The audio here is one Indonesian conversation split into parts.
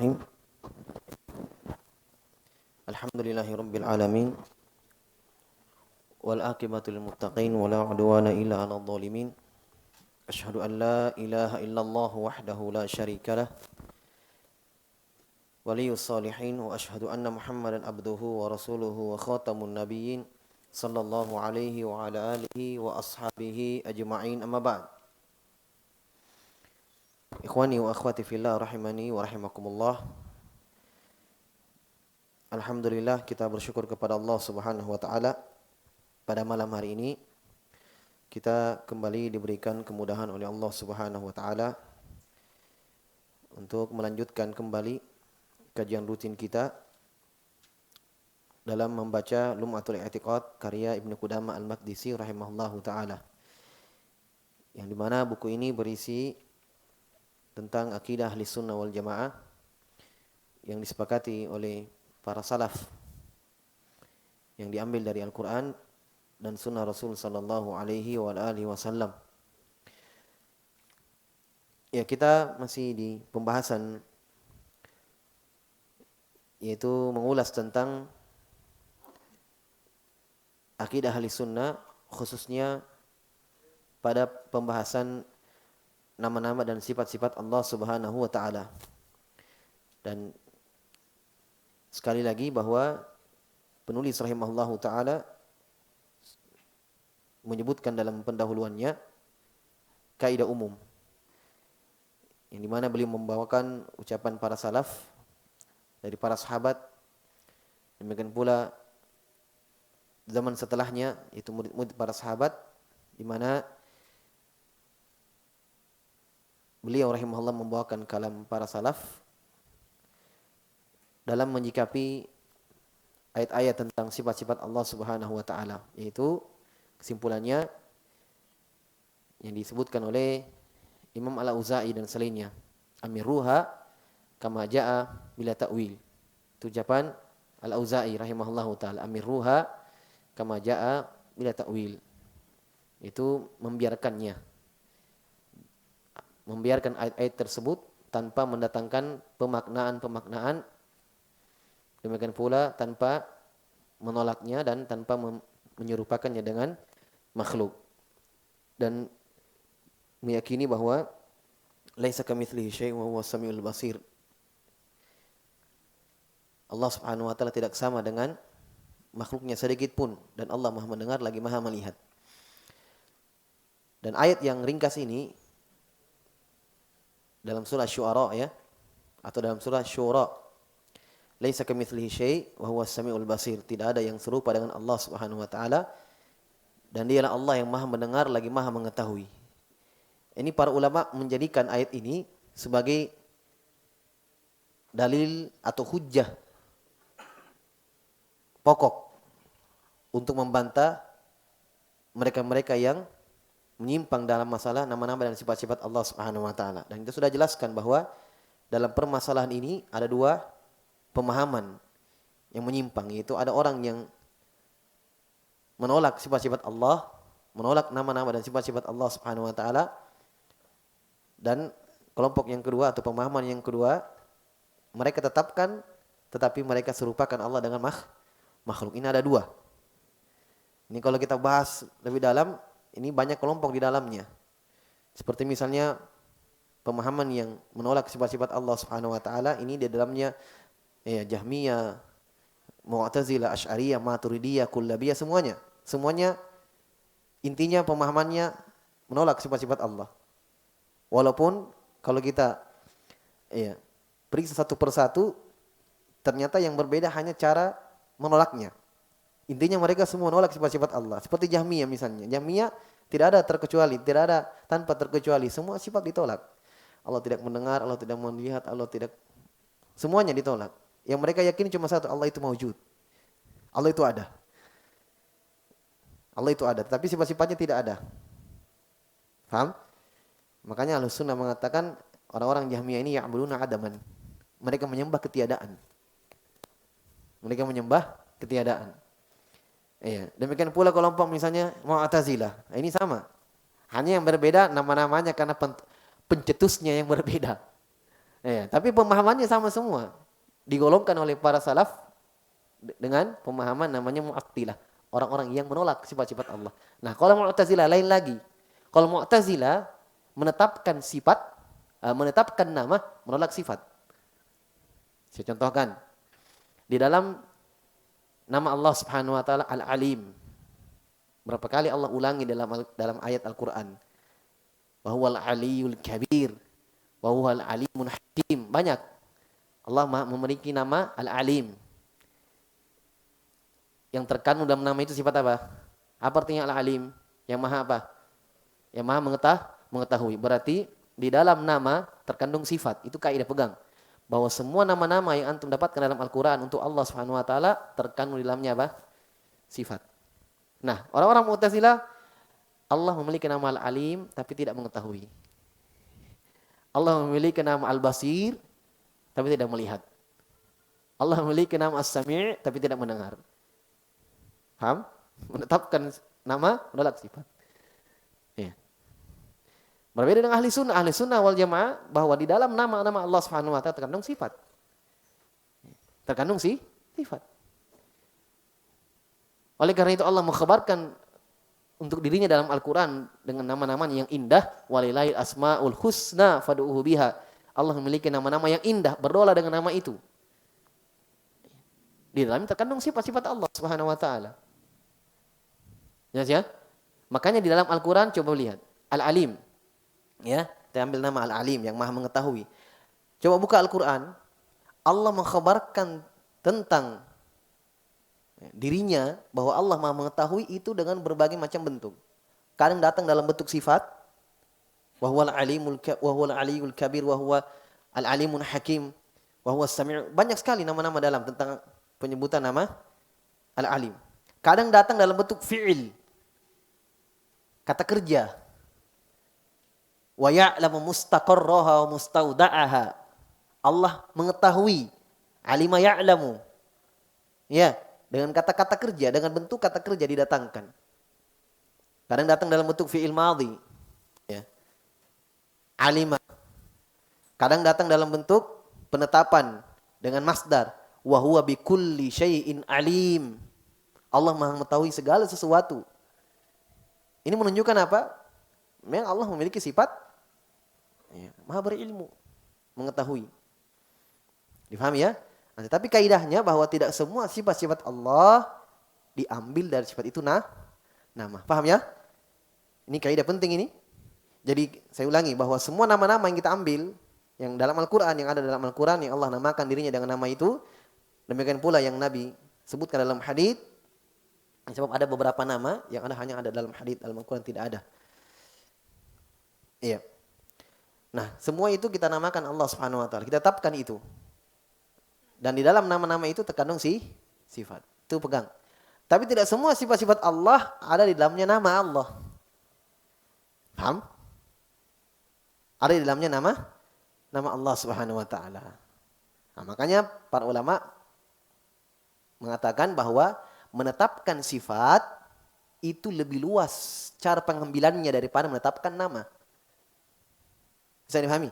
Bismillahirrahmanirrahim. Alhamdulillahirabbil alamin. Wal aqibatu lil muttaqin wa la udwana illa 'alal zalimin. Asyhadu an la ilaha illallah wahdahu la syarika lah. Waliyus salihin wa asyhadu anna Muhammadan abduhu wa rasuluhu wa khatamun nabiyyin sallallahu alaihi wa ala alihi wa ashabihi ajma'in amma ba'd. Ikhwani wa akhwati fillah rahimani wa rahimakumullah. Alhamdulillah, kita bersyukur kepada Allah Subhanahu wa taala. Pada malam hari ini kita kembali diberikan kemudahan oleh Allah Subhanahu wa taala untuk melanjutkan kembali kajian rutin kita dalam membaca Lum'atul I'tiqad karya Ibnu Qudamah Al-Maqdisi rahimahullahu taala. Yang dimana buku ini berisi tentang akidah Ahlus Sunnah wal Jamaah yang disepakati oleh para salaf, yang diambil dari Al-Quran dan Sunnah Rasul Sallallahu Alaihi Wasallam. Ya, kita masih di pembahasan yaitu mengulas tentang akidah Ahlus Sunnah, khususnya pada pembahasan nama-nama dan sifat-sifat Allah Subhanahu wa taala. Dan sekali lagi bahwa penulis rahimahullahu taala menyebutkan dalam pendahuluannya kaidah umum, yang dimana beliau membawakan ucapan para salaf dari para sahabat, demikian pula zaman setelahnya itu murid-murid para sahabat, di mana beliau rahimahullah membawakan kalam para salaf dalam menyikapi ayat-ayat tentang sifat-sifat Allah Subhanahu wa taala, yaitu kesimpulannya yang disebutkan oleh Imam Al-Auza'i dan selainnya, amiruha kama jaa bila ta'wil. Itu ucapan Al-Auza'i rahimahullahu taala, amiruha kama jaa bila ta'wil. Itu membiarkan ayat-ayat tersebut tanpa mendatangkan pemaknaan-pemaknaan, demikian pula tanpa menolaknya dan tanpa menyerupakannya dengan makhluk, dan meyakini bahwa laisa kamitslihi syai'un wa huwas samiul basir. Allah Subhanahu wa taala tidak sama dengan makhluknya sedikit pun, dan Allah Maha mendengar lagi Maha melihat. Dan ayat yang ringkas ini dalam surah Syu'ara, ya, atau dalam surah Syura, laisa kamitslihi syai' wa huwas samiul basir. Tidak ada yang serupa dengan Allah Subhanahu wa taala, dan dialah Allah yang Maha mendengar lagi Maha mengetahui. Ini para ulama menjadikan ayat ini sebagai dalil atau hujjah pokok untuk membantah mereka-mereka yang menyimpang dalam masalah nama-nama dan sifat-sifat Allah Subhanahu wa taala. Dan kita sudah jelaskan bahwa dalam permasalahan ini ada dua pemahaman yang menyimpang, yaitu ada orang yang menolak sifat-sifat Allah, menolak nama-nama dan sifat-sifat Allah Subhanahu wa taala, dan kelompok yang kedua atau pemahaman yang kedua, mereka tetapkan tetapi mereka serupakan Allah dengan makhluk. Ini ada dua. Ini kalau kita bahas lebih dalam, ini banyak kelompok di dalamnya. Seperti misalnya pemahaman yang menolak sifat-sifat Allah Subhanahu wa taala, ini di dalamnya Jahmiyah, Mu'tazilah, Asy'ariyah, Maturidiyah, Kullabiyah, semuanya intinya pemahamannya menolak sifat-sifat Allah. Walaupun kalau kita periksa satu persatu, ternyata yang berbeda hanya cara menolaknya. Intinya mereka semua menolak sifat-sifat Allah. Seperti Jahmiyah misalnya. Jahmiyah tidak ada terkecuali, tidak ada tanpa terkecuali. Semua sifat ditolak. Allah tidak mendengar, Allah tidak melihat, Allah tidak, semuanya ditolak. Yang mereka yakini cuma satu, Allah itu maujud. Allah itu ada. Allah itu ada, tapi sifat-sifatnya tidak ada. Paham? Makanya Ahlus Sunnah mengatakan orang-orang Jahmiyah ini ya'buduna adaman. Mereka menyembah ketiadaan. Mereka menyembah ketiadaan. Demikian pula kelompok misalnya Mu'tazilah. Ini sama. Hanya yang berbeda nama-namanya karena pencetusnya yang berbeda. Ya, tapi pemahamannya sama semua. Digolongkan oleh para salaf dengan pemahaman namanya Mu'attilah. Orang-orang yang menolak sifat-sifat Allah. Nah, kalau Mu'tazilah lain lagi. Kalau Mu'tazilah menetapkan sifat, menetapkan nama, menolak sifat. Saya contohkan. Di dalam nama Allah Subhanahu wa taala Al-Alim. Berapa kali Allah ulangi dalam ayat Al-Qur'an? Wa huwal Aliyyul Kabir, wa huwal Alimun Hakim. Banyak. Allah memiliki nama Al-Alim. Yang terkandung dalam nama itu sifat apa? Apa artinya Al-Alim? Yang maha apa? Yang maha mengetahui. Berarti di dalam nama terkandung sifat. Itu kaidah pegang. Bahwa semua nama-nama yang antum dapatkan dalam Al-Quran untuk Allah Subhanahu wa taala terkandung di dalamnya apa? Sifat. Nah, orang-orang Mu'tazilah Allah memiliki nama Al-Alim tapi tidak mengetahui. Allah memiliki nama Al-Basir tapi tidak melihat. Allah memiliki nama As-Sami' tapi tidak mendengar. Paham? Menetapkan nama, menolak sifat. Ya. Berbeda dengan ahli sunnah wal jamaah bahwa di dalam nama-nama Allah Subhanahu wa taala terkandung sifat. Terkandung sifat. Oleh karena itu Allah mengkhabarkan untuk dirinya dalam Al-Quran dengan nama-namanya yang indah. Walillahil asma'ul husna fad'uhu biha. Allah memiliki nama-nama yang indah, berdoa dengan nama itu. Di dalamnya terkandung sifat-sifat Allah Subhanahu wa taala. Ya. Makanya di dalam Al-Quran coba lihat Al-Alim. Ya, kita ambil nama Al-Alim yang maha mengetahui. Coba buka Al-Quran. Allah mengkhabarkan tentang dirinya bahwa Allah maha mengetahui itu dengan berbagai macam bentuk. Kadang datang dalam bentuk sifat. Wa huwal aliyyul kabir wa huwa al-alimun hakim wa huwa as-sami'. Banyak sekali nama-nama dalam tentang penyebutan nama Al-Alim. Kadang datang dalam bentuk fi'il. Kata kerja. Wa ya'lamu mustaqarraha wa mustauda'aha. Allah mengetahui. Alima ya'lamu. Ya, dengan kata-kata kerja, dengan bentuk kata kerja didatangkan. Kadang datang dalam bentuk fi'il madhi. Ya. Alima. Kadang datang dalam bentuk penetapan dengan masdar. Wa huwa bikulli syai'in alim. Allah maha mengetahui segala sesuatu. Ini menunjukkan apa? Memang Allah memiliki sifat maha berilmu, mengetahui. Difahami ya? Nah, tapi kaidahnya bahwa tidak semua sifat-sifat Allah diambil dari sifat itu nama. Paham ya? Ini kaidah penting ini. Jadi saya ulangi bahwa semua nama-nama yang kita ambil yang dalam Al-Quran, yang ada dalam Al-Quran, yang Allah namakan dirinya dengan nama itu, demikian pula yang Nabi sebutkan dalam hadits. Sebab ada beberapa nama yang hanya ada dalam hadits, dalam Al-Quran tidak ada. Iya. Nah, semua itu kita namakan Allah Subhanahu wa taala. Kita tetapkan itu. Dan di dalam nama-nama itu terkandung sifat. Itu pegang. Tapi tidak semua sifat-sifat Allah ada di dalamnya nama Allah. Paham? Ada di dalamnya nama Allah Subhanahu wa taala. Nah, makanya para ulama mengatakan bahwa menetapkan sifat itu lebih luas cara pengambilannya daripada menetapkan nama. Bisa dipahami?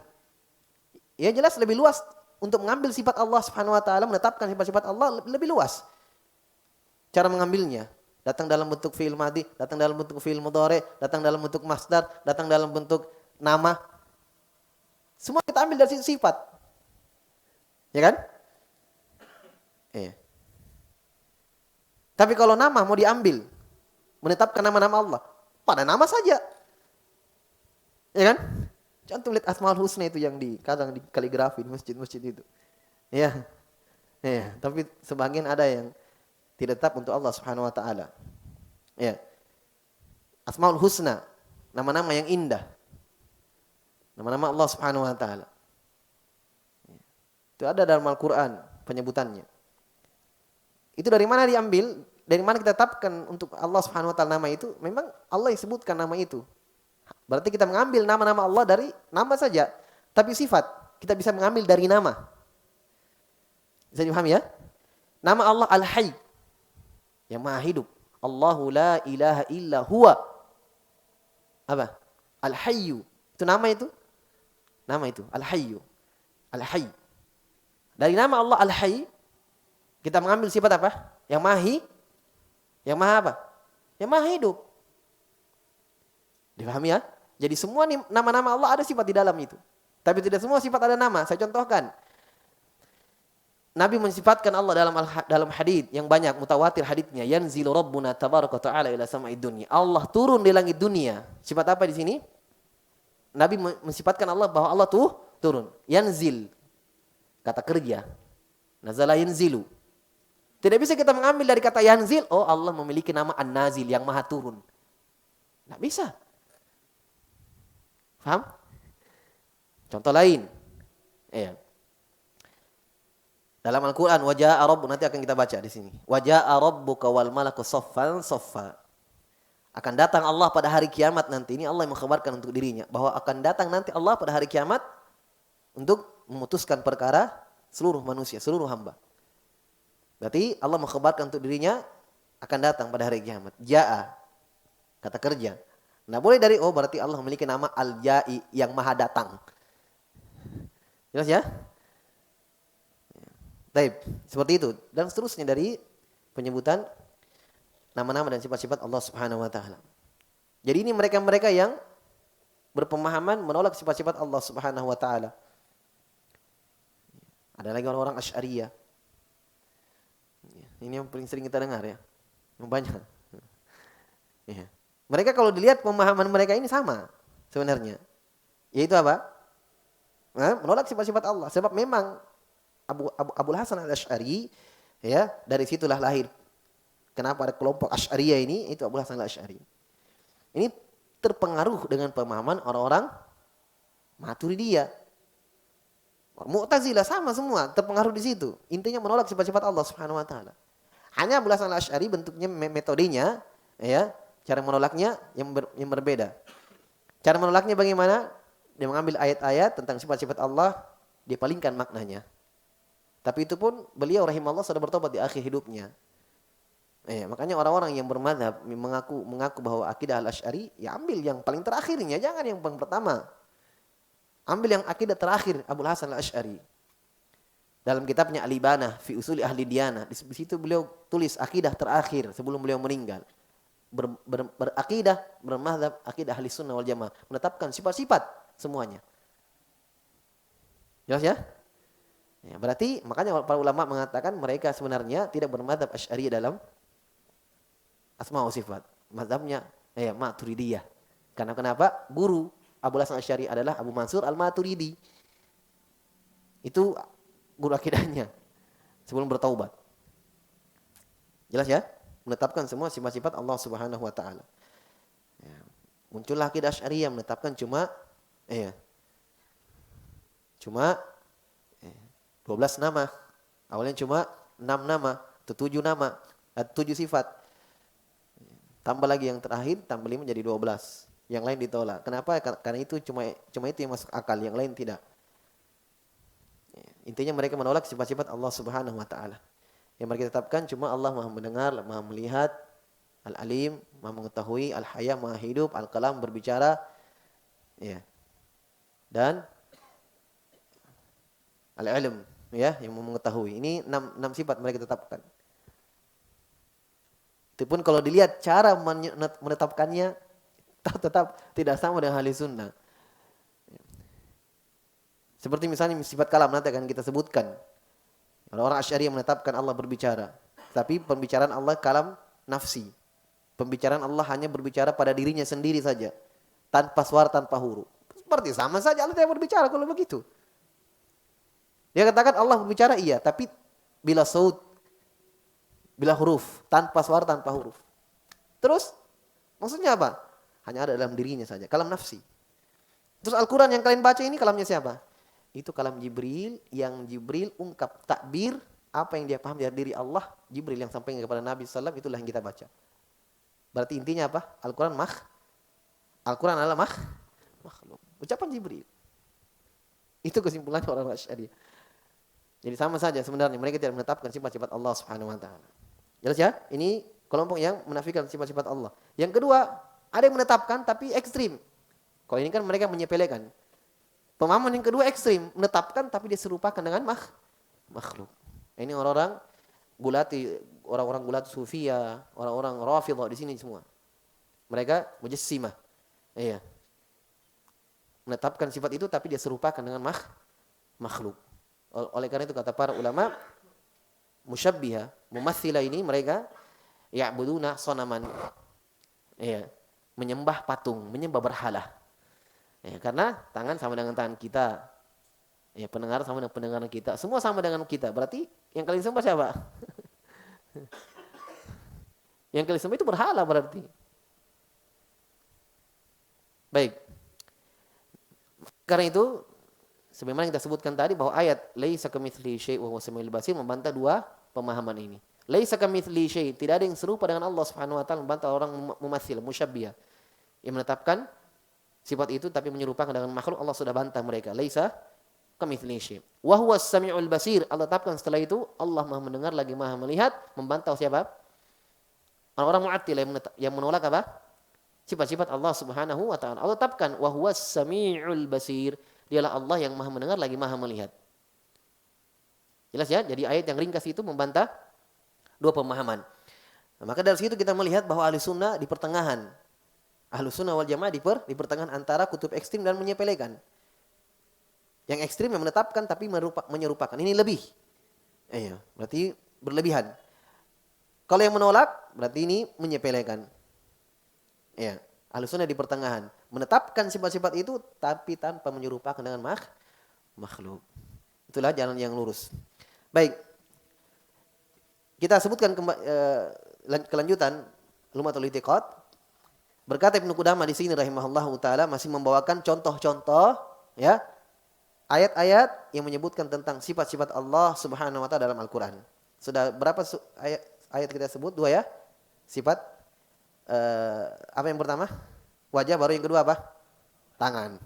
Ya jelas lebih luas untuk mengambil sifat Allah Subhanahu wa taala, menetapkan sifat-sifat Allah lebih luas. Cara mengambilnya datang dalam bentuk fi'il madhi, datang dalam bentuk fi'il mudhari, datang dalam bentuk masdar, datang dalam bentuk nama. Semua kita ambil dari sifat. Ya kan? Iya. Tapi kalau nama mau diambil, menetapkan nama-nama Allah, pada nama saja. Ya kan? Contoh lihat Asmaul Husna itu yang kadang di kaligrafi di masjid-masjid itu. Ya. Ya, tapi sebagian ada yang tidak tetap untuk Allah Subhanahu wa taala. Ya. Asmaul Husna, nama-nama yang indah. Nama-nama Allah Subhanahu wa taala. Itu ada dalam Al-Qur'an penyebutannya. Itu dari mana diambil? Dari mana kita tetapkan untuk Allah Subhanahu wa taala nama itu? Memang Allah yang sebutkan nama itu. Berarti kita mengambil nama-nama Allah dari nama saja. Tapi sifat kita bisa mengambil dari nama. Bisa dipahami ya? Nama Allah Al-Hayy, yang maha hidup. Allahu la ilaha illa huwa. Apa? Al-Hayyu. Itu nama itu? Nama itu, Al-Hayyu. Al-Hayy. Dari nama Allah Al-Hayy, kita mengambil sifat apa? Yang mahi, yang maha apa? Yang maha hidup. Dipahami ya? Jadi semua nama-nama Allah ada sifat di dalam itu. Tapi tidak semua sifat ada nama. Saya contohkan. Nabi mensifatkan Allah dalam hadits yang banyak, mutawatir haditsnya. Yanzilu Rabbuna tabaraka ta'ala ila sama'id dunya. Allah turun di langit dunia. Sifat apa di sini? Nabi mensifatkan Allah bahwa Allah tuh turun. Yanzil. Kata kerja. Nazala yanzilu. Tidak bisa kita mengambil dari kata yanzil, oh Allah memiliki nama An-Nazil yang maha turun. Tidak bisa. Paham? Contoh lain. Iya. Dalam Al-Quran, waja'a rabbuka, nanti akan kita baca di sini. Waja'a rabbuka wal malaku saffan saffa. Akan datang Allah pada hari kiamat nanti. Ini Allah yang mengkhabarkan untuk dirinya. Bahwa akan datang nanti Allah pada hari kiamat untuk memutuskan perkara seluruh manusia, seluruh hamba. Berarti Allah mengkhabarkan untuk dirinya akan datang pada hari kiamat. Ja'a, kata kerja. Nah boleh dari, oh berarti Allah memiliki nama Al-Ja'i, yang maha datang. Jelas ya? Baik, seperti itu. Dan seterusnya dari penyebutan nama-nama dan sifat-sifat Allah Subhanahu wa taala. Jadi ini mereka-mereka yang berpemahaman menolak sifat-sifat Allah Subhanahu wa taala. Ada lagi orang-orang Asy'ariyah. Ini yang paling sering kita dengar ya. Yang banyak. Ya. Mereka kalau dilihat pemahaman mereka ini sama sebenarnya. Yaitu apa? Menolak sifat-sifat Allah. Sebab memang Abul Hasan Al-Asy'ari ya, dari situlah lahir. Kenapa ada kelompok Asy'ariyah ini? Itu Abul Hasan Al-Asy'ari. Ini terpengaruh dengan pemahaman orang-orang Maturidiyah. Mu'tazilah sama semua, terpengaruh di situ. Intinya menolak sifat-sifat Allah Subhanahu wa taala. Hanya Abul Hasan Al-Asy'ari bentuknya, metodenya, ya, cara menolaknya yang berbeda. Cara menolaknya bagaimana? Dia mengambil ayat-ayat tentang sifat-sifat Allah, dia palingkan maknanya. Tapi itu pun beliau rahimahullah sudah bertobat di akhir hidupnya. Makanya orang-orang yang bermadzhab mengaku bahwa akidah Al-Asy'ari, ya ambil yang paling terakhirnya, jangan yang paling pertama. Ambil yang akidah terakhir Abul Hasan Al-Asy'ari. Dalam kitabnya Al-Ibanah fi Usuli Ahli Diyana, di situ beliau tulis akidah terakhir sebelum beliau meninggal. Berakidah, bermadzhab akidah Ahli Sunnah wal Jamaah, menetapkan sifat-sifat semuanya. Jelas ya? Ya, berarti makanya para ulama mengatakan mereka sebenarnya tidak bermadzhab Asy'ari dalam asma wa sifat. Mazhabnya Maturidiyah. Karena kenapa? Guru Abul Hasan Asy'ari adalah Abu Mansur Al-Maturidi. Itu guru akidahnya sebelum bertaubat. Jelas ya? Menetapkan semua sifat-sifat Allah Subhanahu wa taala. Ya. Muncullah akidah Asy'ariyah menetapkan cuma 12 nama. Awalnya cuma 6 nama, atau 7 nama, 7 sifat. Tambah lagi yang terakhir, tambah 5 jadi 12. Yang lain ditolak. Kenapa? Karena itu cuma itu yang masuk akal, yang lain tidak. Intinya mereka menolak sifat-sifat Allah Subhanahu wa taala. Yang mereka tetapkan cuma Allah Maha mendengar, Maha melihat, Al-Alim, Maha mengetahui, Al-Hayy, Maha hidup, Al-Kalam berbicara. Ya. Dan Al-Ilm, ya, yang mengetahui. Ini 6 sifat mereka tetapkan. Itu pun kalau dilihat cara menetapkannya tetap tidak sama dengan Ahli Sunnah. Seperti misalnya sifat kalam nanti akan kita sebutkan. Orang-orang Asy'ari yang menetapkan Allah berbicara. Tapi pembicaraan Allah kalam nafsi. Pembicaraan Allah hanya berbicara pada dirinya sendiri saja. Tanpa suara, tanpa huruf. Seperti sama saja Allah tidak berbicara kalau begitu. Dia katakan Allah berbicara iya. Tapi bila saut, bila huruf. Tanpa suara, tanpa huruf. Terus maksudnya apa? Hanya ada dalam dirinya saja. Kalam nafsi. Terus Al-Quran yang kalian baca ini kalamnya siapa? Itu kalam Jibril, yang Jibril ungkap takbir apa yang dia paham dari diri Allah. Jibril yang sampaikan kepada Nabi SAW, itulah yang kita baca. Berarti intinya apa? Al-Quran Al-Quran adalah makhluk. Ucapan Jibril. Itu kesimpulannya orang Asy'ari. Jadi sama saja sebenarnya mereka tidak menetapkan sifat-sifat Allah Subhanahu wa taala. Jelas ya? Ini kelompok yang menafikan sifat-sifat Allah. Yang kedua, ada yang menetapkan tapi ekstrim. Kalau ini kan mereka menyepelekan. Pemahaman yang kedua ekstrim, menetapkan tapi dia serupakan dengan makhluk. Ini orang-orang gulati, orang-orang gulat sufia, orang-orang rafidhah di sini semua. Mereka mujassimah. Iya. Menetapkan sifat itu tapi dia serupakan dengan makhluk. Oleh karena itu kata para ulama, musyabbiha, mumatsilah ini mereka ya'buduna sonaman. Iya. Menyembah patung, menyembah berhala. Ya, karena tangan sama dengan tangan kita. Ya, pendengar sama dengan pendengaran kita. Semua sama dengan kita. Berarti yang kalian sembah siapa? Yang kalian sembah itu berhala berarti. Baik. Karena itu sebagaimana kita sebutkan tadi bahwa ayat laisa kamitslihi syai' wa huwas samiul basir membantah dua pemahaman ini. Laisa kamitslihi syai', tidak ada yang serupa dengan Allah Subhanahu wa taala, membantah orang mumatsil, musyabbihah. Yang menetapkan sifat itu tapi menyerupakan dengan makhluk, Allah sudah bantah mereka. Laisa kamitslihi syai'. Wa huwas samiul basir. Allah tetapkan setelah itu Allah Maha mendengar lagi Maha melihat, membantah siapa? Orang-orang Mu'attilah yang menolak apa? Sifat-sifat Allah Subhanahu wa taala. Allah tetapkan wa huwas samiul basir. Dialah Allah yang Maha mendengar lagi Maha melihat. Jelas ya? Jadi ayat yang ringkas itu membantah dua pemahaman. Nah, maka dari situ kita melihat bahwa ahli sunnah di pertengahan. Ahlu sunnah wal jamaah di pertengahan antara kutub ekstrim dan menyepelekan. Yang ekstrim yang menetapkan tapi menyerupakan. Ini lebih. Iya, berarti berlebihan. Kalau yang menolak berarti ini menyepelekan. Iya, ahlu sunnah di pertengahan. Menetapkan sifat-sifat itu tapi tanpa menyerupakan dengan makhluk. Itulah jalan yang lurus. Baik. Kita sebutkan kelanjutan Lumatul I'tiqad. Berkata Ibnu Qudamah di sini rahimahullahu taala masih membawakan contoh-contoh ya ayat-ayat yang menyebutkan tentang sifat-sifat Allah Subhanahu wa taala dalam Al-Qur'an. Sudah berapa ayat kita sebut? Dua ya. Sifat apa yang pertama? Wajah, baru yang kedua apa? Tangan.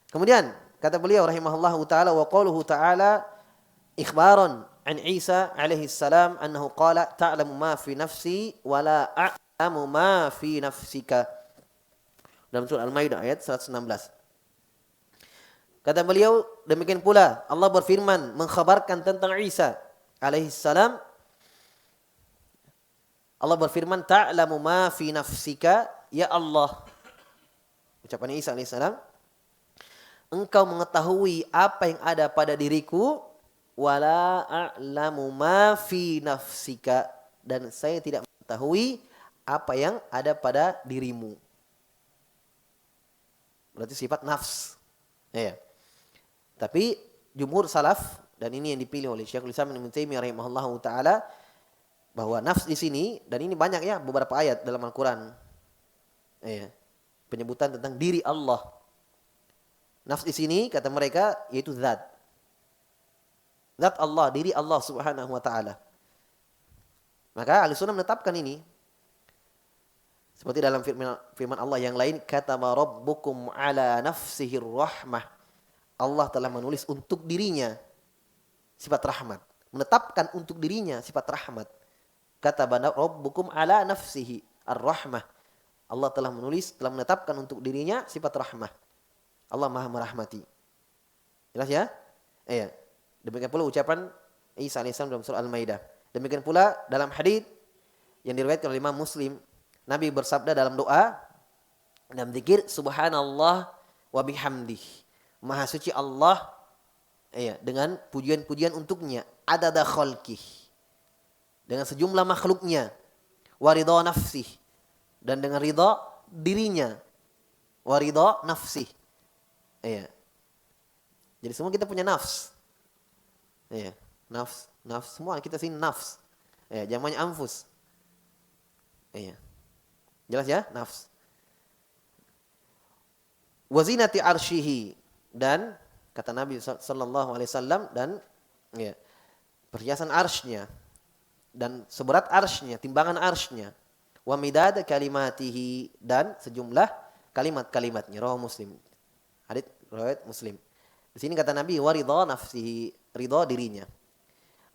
Kemudian kata beliau rahimahullahu taala wa qauluhu ta'ala ikhbaran an Isa alaihi salam annahu qala ta'lamu ma fi nafsi wa la a'lamu ma fi nafsika. Dalam surah Al-Maidah ayat 116. Kata beliau, demikian pula Allah berfirman mengkhabarkan tentang Isa alaihi salam. Allah berfirman, ta'lamu ma fi nafsika, ya Allah. Ucapan Isa alaihi salam, engkau mengetahui apa yang ada pada diriku, wala a'lamu ma fi nafsika, dan saya tidak mengetahui apa yang ada pada dirimu. Berarti sifat nafs. Ya. Tapi jumhur salaf, dan ini yang dipilih oleh Syekhul Islam Ibnu Taimiyah rahimahullahu taala, bahwa nafs di sini, dan ini banyak ya beberapa ayat dalam Al-Qur'an. Ya. Penyebutan tentang diri Allah. Nafs di sini kata mereka yaitu zat. Zat Allah, diri Allah Subhanahu wa taala. Maka Ahlussunnah menetapkan ini. Seperti dalam firman Allah yang lain, katama rabbukum ala nafsihir rahmah. Allah telah menulis untuk dirinya sifat rahmat. Menetapkan untuk dirinya sifat rahmat. Katama rabbukum ala nafsihi ar-rahmah. Allah telah menulis, telah menetapkan untuk dirinya sifat rahmah. Allah Maha merahmati. Jelas ya? Iya. Demikian pula ucapan Isa alaihissalam dalam surah Al-Maidah. Demikian pula dalam hadis yang diriwayatkan oleh Imam Muslim, Nabi bersabda dalam doa, dalam zikir, subhanallah wa bihamdih. Maha suci Allah ya, dengan pujian-pujian untuknya. Adada khalqih. Dengan sejumlah makhluknya. Wa ridha nafsih. Dan dengan ridha dirinya. Wa ridha nafsih. Ya. Jadi semua kita punya nafs. Ya. Nafs. Semua kita sini nafs. Ya, jamannya anfus. Ya. Jelas ya? Nafs. Wazinati arsyihi, dan kata Nabi sallallahu alaihi wasallam, dan ya, perhiasan arsy-nya dan seberat arsy-nya, timbangan arsy-nya. Wa midad kalimatihi, dan sejumlah kalimat-kalimatnya. Rawahu Muslim. Hadits riwayat Muslim. Di sini kata Nabi wa ridha nafsihi, ridha dirinya.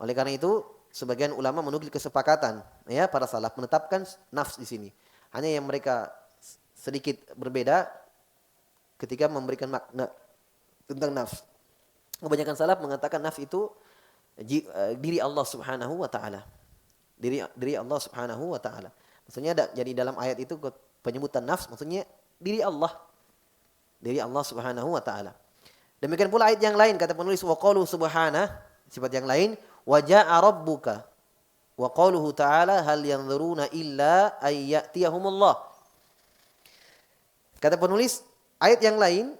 Oleh karena itu sebagian ulama menukil kesepakatan ya para salaf menetapkan nafs di sini. Hanya yang mereka sedikit berbeda ketika memberikan makna tentang nafs. Kebanyakan salaf mengatakan nafs itu diri Allah Subhanahu wa taala. Diri Allah Subhanahu wa taala. Maksudnya jadi dalam ayat itu penyebutan nafs maksudnya diri Allah. Diri Allah Subhanahu wa taala. Demikian pula ayat yang lain kata penulis wa qalu subhana, sifat yang lain wa jaa rabbuka wa qaluhu ta'ala hal yanzuruna illa ay ya'tiyahumullah. Kata penulis ayat yang lain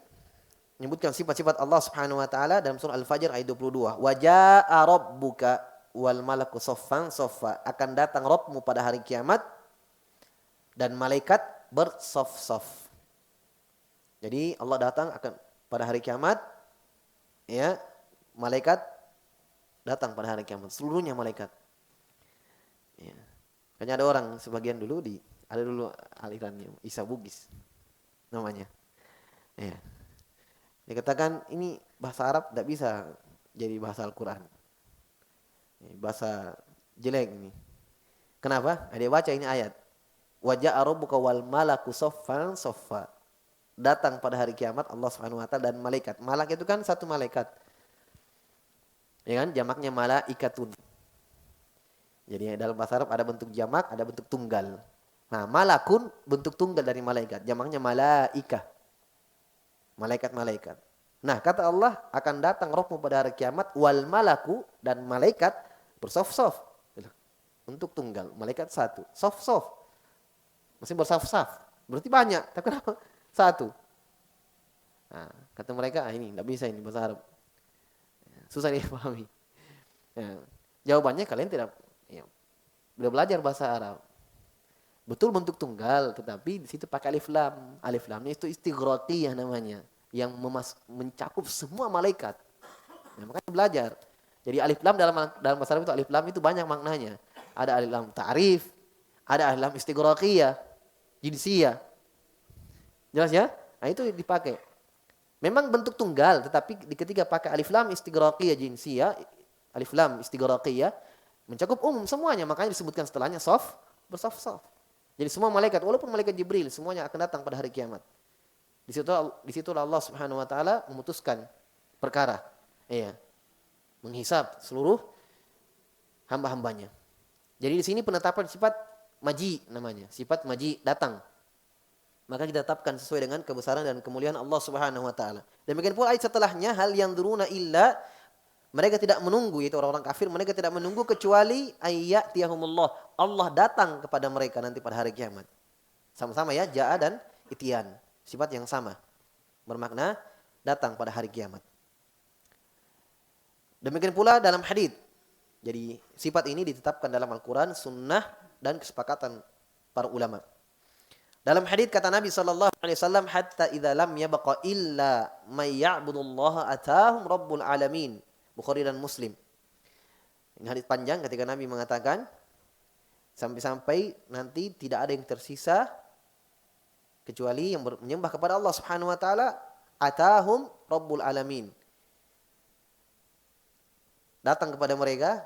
menyebutkan sifat-sifat Allah Subhanahu wa taala dalam surah Al-Fajr ayat 22. Wa jaa rabbuka wal malaku saffan saffa, akan datang Rabbmu pada hari kiamat dan malaikat bersaf-saf. Jadi Allah datang akan pada hari kiamat, ya, malaikat datang pada hari kiamat, seluruhnya malaikat. Ya. Kayaknya ada orang sebagian dulu ada dulu alirannya Isa Bugis namanya. Ya. Dikatakan ini bahasa Arab tidak bisa jadi bahasa Al-Quran. Bahasa jelek ini. Kenapa? Dia baca ini ayat. Wa ja'a rabbuka wal malaku saffan saffa. Datang pada hari kiamat Allah Subhanahu wa taala dan malaikat. Malak itu kan satu malaikat. Ya kan? Jamaknya malaikatun. Jadi dalam bahasa Arab ada bentuk jamak, ada bentuk tunggal. Nah, malakun bentuk tunggal dari malaikat. Jamaknya malaikah. Malaikat-malaikat. Nah, kata Allah akan datang Rabbmu pada hari kiamat wal malaku dan malaikat bersaf-saf. Untuk tunggal, malaikat satu. Saf-saf. Mesti bersaf-saf. Berarti banyak, tapi kenapa? Satu. Nah, kata mereka, ini tidak bisa ini bahasa Arab. Susah dipahami. Ya, jawabannya kalian tidak sudah belajar bahasa Arab. Betul bentuk tunggal, tetapi di situ pakai alif lam. Alif lamnya itu istighraqiyah namanya, yang mencakup semua malaikat. Nah, makanya belajar. Jadi alif lam dalam bahasa Arab itu alif lam itu banyak maknanya. Ada alif lam ta'rif, ada alif lam istighraqiyah, jinsiyah. Jelas ya? Nah, itu dipakai. Memang bentuk tunggal, tetapi ketika pakai alif lam istighraqiyah jinsiyah, alif lam istighraqiyah mencakup umum semuanya, makanya disebutkan setelahnya bersaf-saf. Jadi semua malaikat, walaupun malaikat Jibril, semuanya akan datang pada hari kiamat. Di situ Allah Subhanahu wa taala memutuskan perkara. Iya. Menghisab seluruh hamba-hambanya. Jadi di sini penetapan sifat maji namanya, sifat maji datang. Maka ditetapkan sesuai dengan kebesaran dan kemuliaan Allah Subhanahu wa taala. Demikian pula ayat setelahnya hal yang duruna illa, mereka tidak menunggu, yaitu orang-orang kafir, mereka tidak menunggu kecuali ayyatiyahumullah, Allah datang kepada mereka nanti pada hari kiamat. Sama-sama ya, jaa dan itian, sifat yang sama. Bermakna datang pada hari kiamat. Demikian pula dalam hadits. Jadi sifat ini ditetapkan dalam Al-Quran, sunnah dan kesepakatan para ulama. Dalam hadits kata Nabi SAW, hatta idza lam yabqa illa may ya'budullaha atahum rabbul alamin. Bukhari dan Muslim. Ini hadits panjang ketika Nabi mengatakan, sampai-sampai nanti tidak ada yang tersisa kecuali yang menyembah kepada Allah Subhanahu wa taala, atahum rabbul alamin. Datang kepada mereka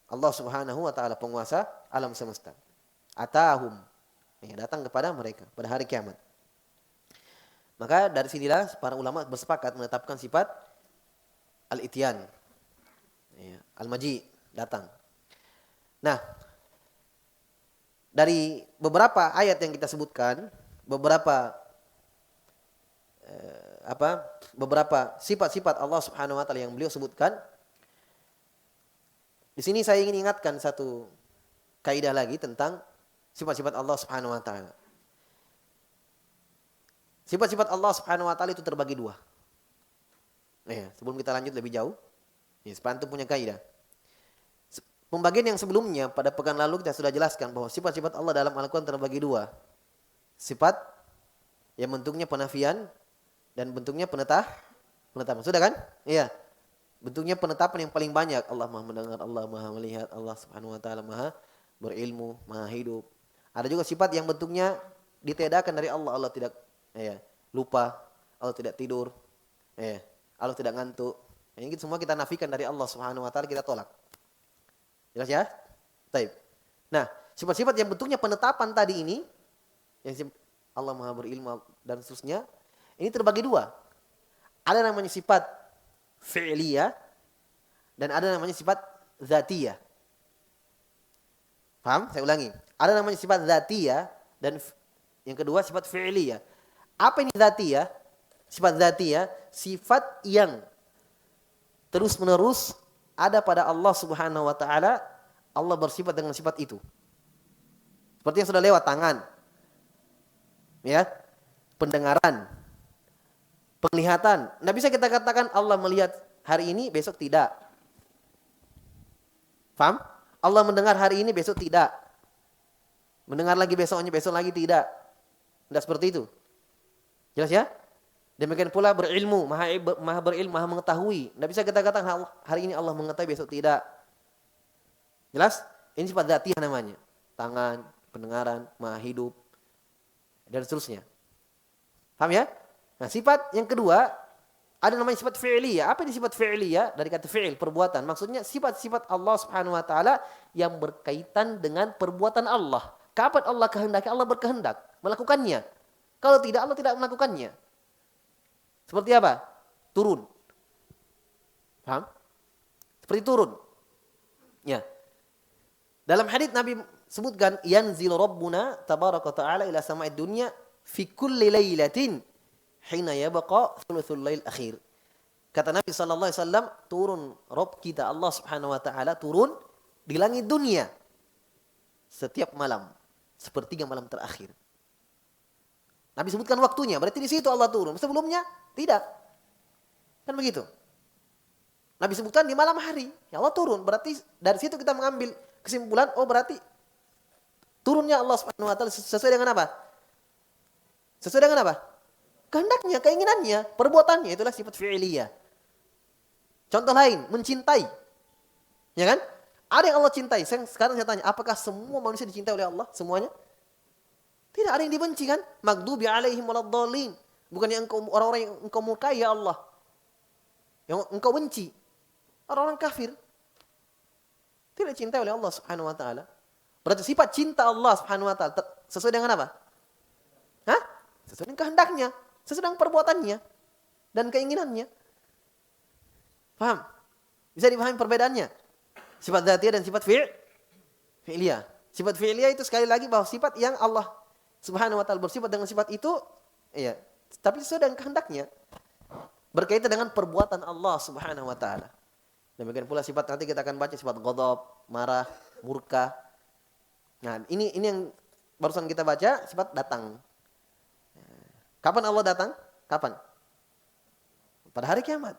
Allah Subhanahu wa taala, penguasa alam semesta. Atahum, ya, datang kepada mereka pada hari kiamat. Maka dari sinilah para ulama bersepakat menetapkan sifat al-ityan, ya, al-maji, datang. Nah, dari beberapa ayat yang kita sebutkan, beberapa sifat-sifat Allah Subhanahu wa taala yang beliau sebutkan, di sini saya ingin ingatkan satu kaidah lagi tentang sifat-sifat Allah Subhanahu wa taala. Sifat-sifat Allah Subhanahu wa taala itu terbagi dua. Ya, sebelum kita lanjut lebih jauh, ya, sepantu punya kaidah. Pembagian yang sebelumnya pada pekan lalu kita sudah jelaskan bahwa sifat-sifat Allah dalam Al-Quran terbagi dua. Sifat yang bentuknya penafian dan bentuknya penetapan. Sudah kan? Iya. Bentuknya penetapan yang paling banyak. Allah Maha mendengar, Allah Maha melihat, Allah Subhanahu wa taala Maha berilmu, Maha hidup. Ada juga sifat yang bentuknya ditiadakan dari Allah. Allah tidak lupa, Allah tidak tidur, Allah tidak ngantuk. Ini semua kita nafikan dari Allah Subhanahu wa taala, kita tolak. Jelas ya? Baik. Nah, sifat-sifat yang bentuknya penetapan tadi ini, yang Allah Maha berilmu dan seterusnya, ini terbagi dua. Ada namanya sifat fi'liyah dan ada namanya sifat zatiyah. Paham? Saya ulangi. Ada namanya sifat zatiyah dan yang kedua sifat fi'liyah. Apa ini zatiyah? Sifat zatiyah, sifat yang terus-menerus ada pada Allah Subhanahu wa taala. Allah bersifat dengan sifat itu. Seperti yang sudah lewat, tangan. Ya. Pendengaran. Penglihatan. Nggak bisa kita katakan Allah melihat hari ini, besok tidak. Paham? Allah mendengar hari ini, besok tidak. Mendengar lagi besoknya, besok lagi tidak. Tidak seperti itu. Jelas ya? Demikian pula berilmu, maha berilmu, maha mengetahui. Tidak bisa kita katakan hari ini Allah mengetahui, besok tidak. Jelas? Ini sifat dzatiyah namanya. Tangan, pendengaran, maha hidup, dan seterusnya. Paham ya? Nah, sifat yang kedua, ada namanya sifat fi'liyah. Apa ini sifat fi'liyah? Dari kata fi'il, perbuatan. Maksudnya sifat-sifat Allah Subhanahu wa taala yang berkaitan dengan perbuatan Allah. Kapan Allah kehendaki, Allah berkehendak melakukannya. Kalau tidak, Allah tidak melakukannya. Seperti apa? Turun. Paham? Seperti turun. Ya. Dalam hadits Nabi sebutkan, yanzil rabbuna tabaraka ta'ala ila sama'id dunya fi kulli lailatin hina yabqa thuluthul lail akhir. Kata Nabi sallallahu alaihi wasallam, turun Rabb kita Allah Subhanahu wa taala turun di langit dunia setiap malam, sepertiga malam terakhir. Nabi sebutkan waktunya, berarti di situ Allah turun. Sebelumnya tidak. Kan begitu. Nabi sebutkan di malam hari, ya Allah turun. Berarti dari situ kita mengambil kesimpulan, oh berarti turunnya Allah Subhanahu wa taala sesuai dengan apa? Sesuai dengan apa? Kehendaknya, keinginannya, perbuatannya, itulah sifat fi'liyah. Contoh lain, mencintai. Ya kan? Ada yang Allah cintai. Sekarang saya tanya, apakah semua manusia dicintai oleh Allah? Semuanya? Tidak, ada yang dibenci kan? Maghdubi alaihim waladdallin. Bukan yang orang-orang yang engkau murkai ya Allah. Yang engkau benci. Orang-orang kafir. Tidak dicintai oleh Allah Subhanahu wa taala. Berarti sifat cinta Allah Subhanahu wa taala sesuai dengan apa? Hah? Sesuai dengan kehendaknya, sesuai dengan perbuatannya dan keinginannya. Paham? Bisa dipahami perbedaannya? Sifat dzatiyah dan sifat fi'liyah. Sifat fi'liyah itu sekali lagi bahwa sifat yang Allah Subhanahu wa taala bersifat dengan sifat itu, iya, tapi sesuai dengan kehendaknya. Berkaitan dengan perbuatan Allah Subhanahu wa taala. Demikian pula sifat, nanti kita akan baca sifat ghadab, marah, murka. Nah, ini yang barusan kita baca, sifat datang. Kapan Allah datang? Kapan? Pada hari kiamat.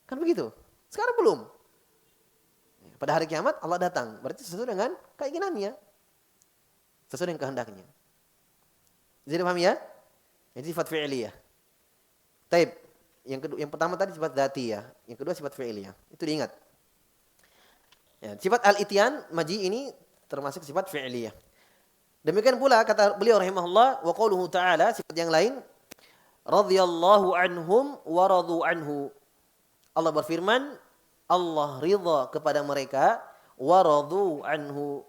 Kan begitu? Sekarang belum. Pada hari kiamat Allah datang. Berarti sesuai dengan keinginannya. Sesuai dengan kehendaknya. Jadi paham ya? Ini sifat fi'liyah. Taib. Yang pertama tadi sifat dzatiyah, yang kedua sifat fi'liyah. Itu diingat. Ya, sifat al-ityan maji ini termasuk sifat fi'liyah. Demikian pula kata beliau rahimahullah, wa qauluhu ta'ala, sifat yang lain, radhiyallahu anhum wa radu anhu. Allah berfirman, Allah ridha kepada mereka, wa radu anhu,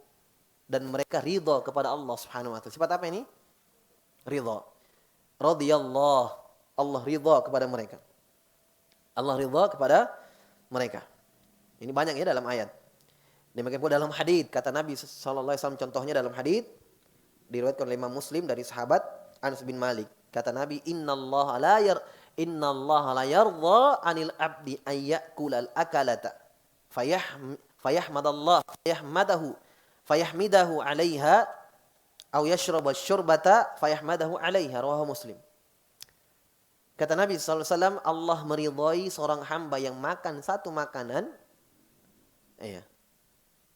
dan mereka ridha kepada Allah Subhanahu wa taala. Sifat apa ini? Ridha. Radhiyallahu, Allah ridha kepada mereka. Allah ridha kepada mereka. Ini banyak ya dalam ayat. Demikian pula dalam hadis, kata Nabi sallallahu alaihi wasallam, contohnya dalam hadis diriwayatkan oleh Imam Muslim dari sahabat Anas bin Malik. Kata Nabi, innallaha la yardha 'anil 'abdi ay ya'kulal akalata fayahmadahu 'alaiha aw yashraba asy-syurbata fayahmadahu 'alaiha, rawahu Muslim. Kata Nabi sallallahu alaihi wasallam, Allah meridhai seorang hamba yang makan satu makanan, iya,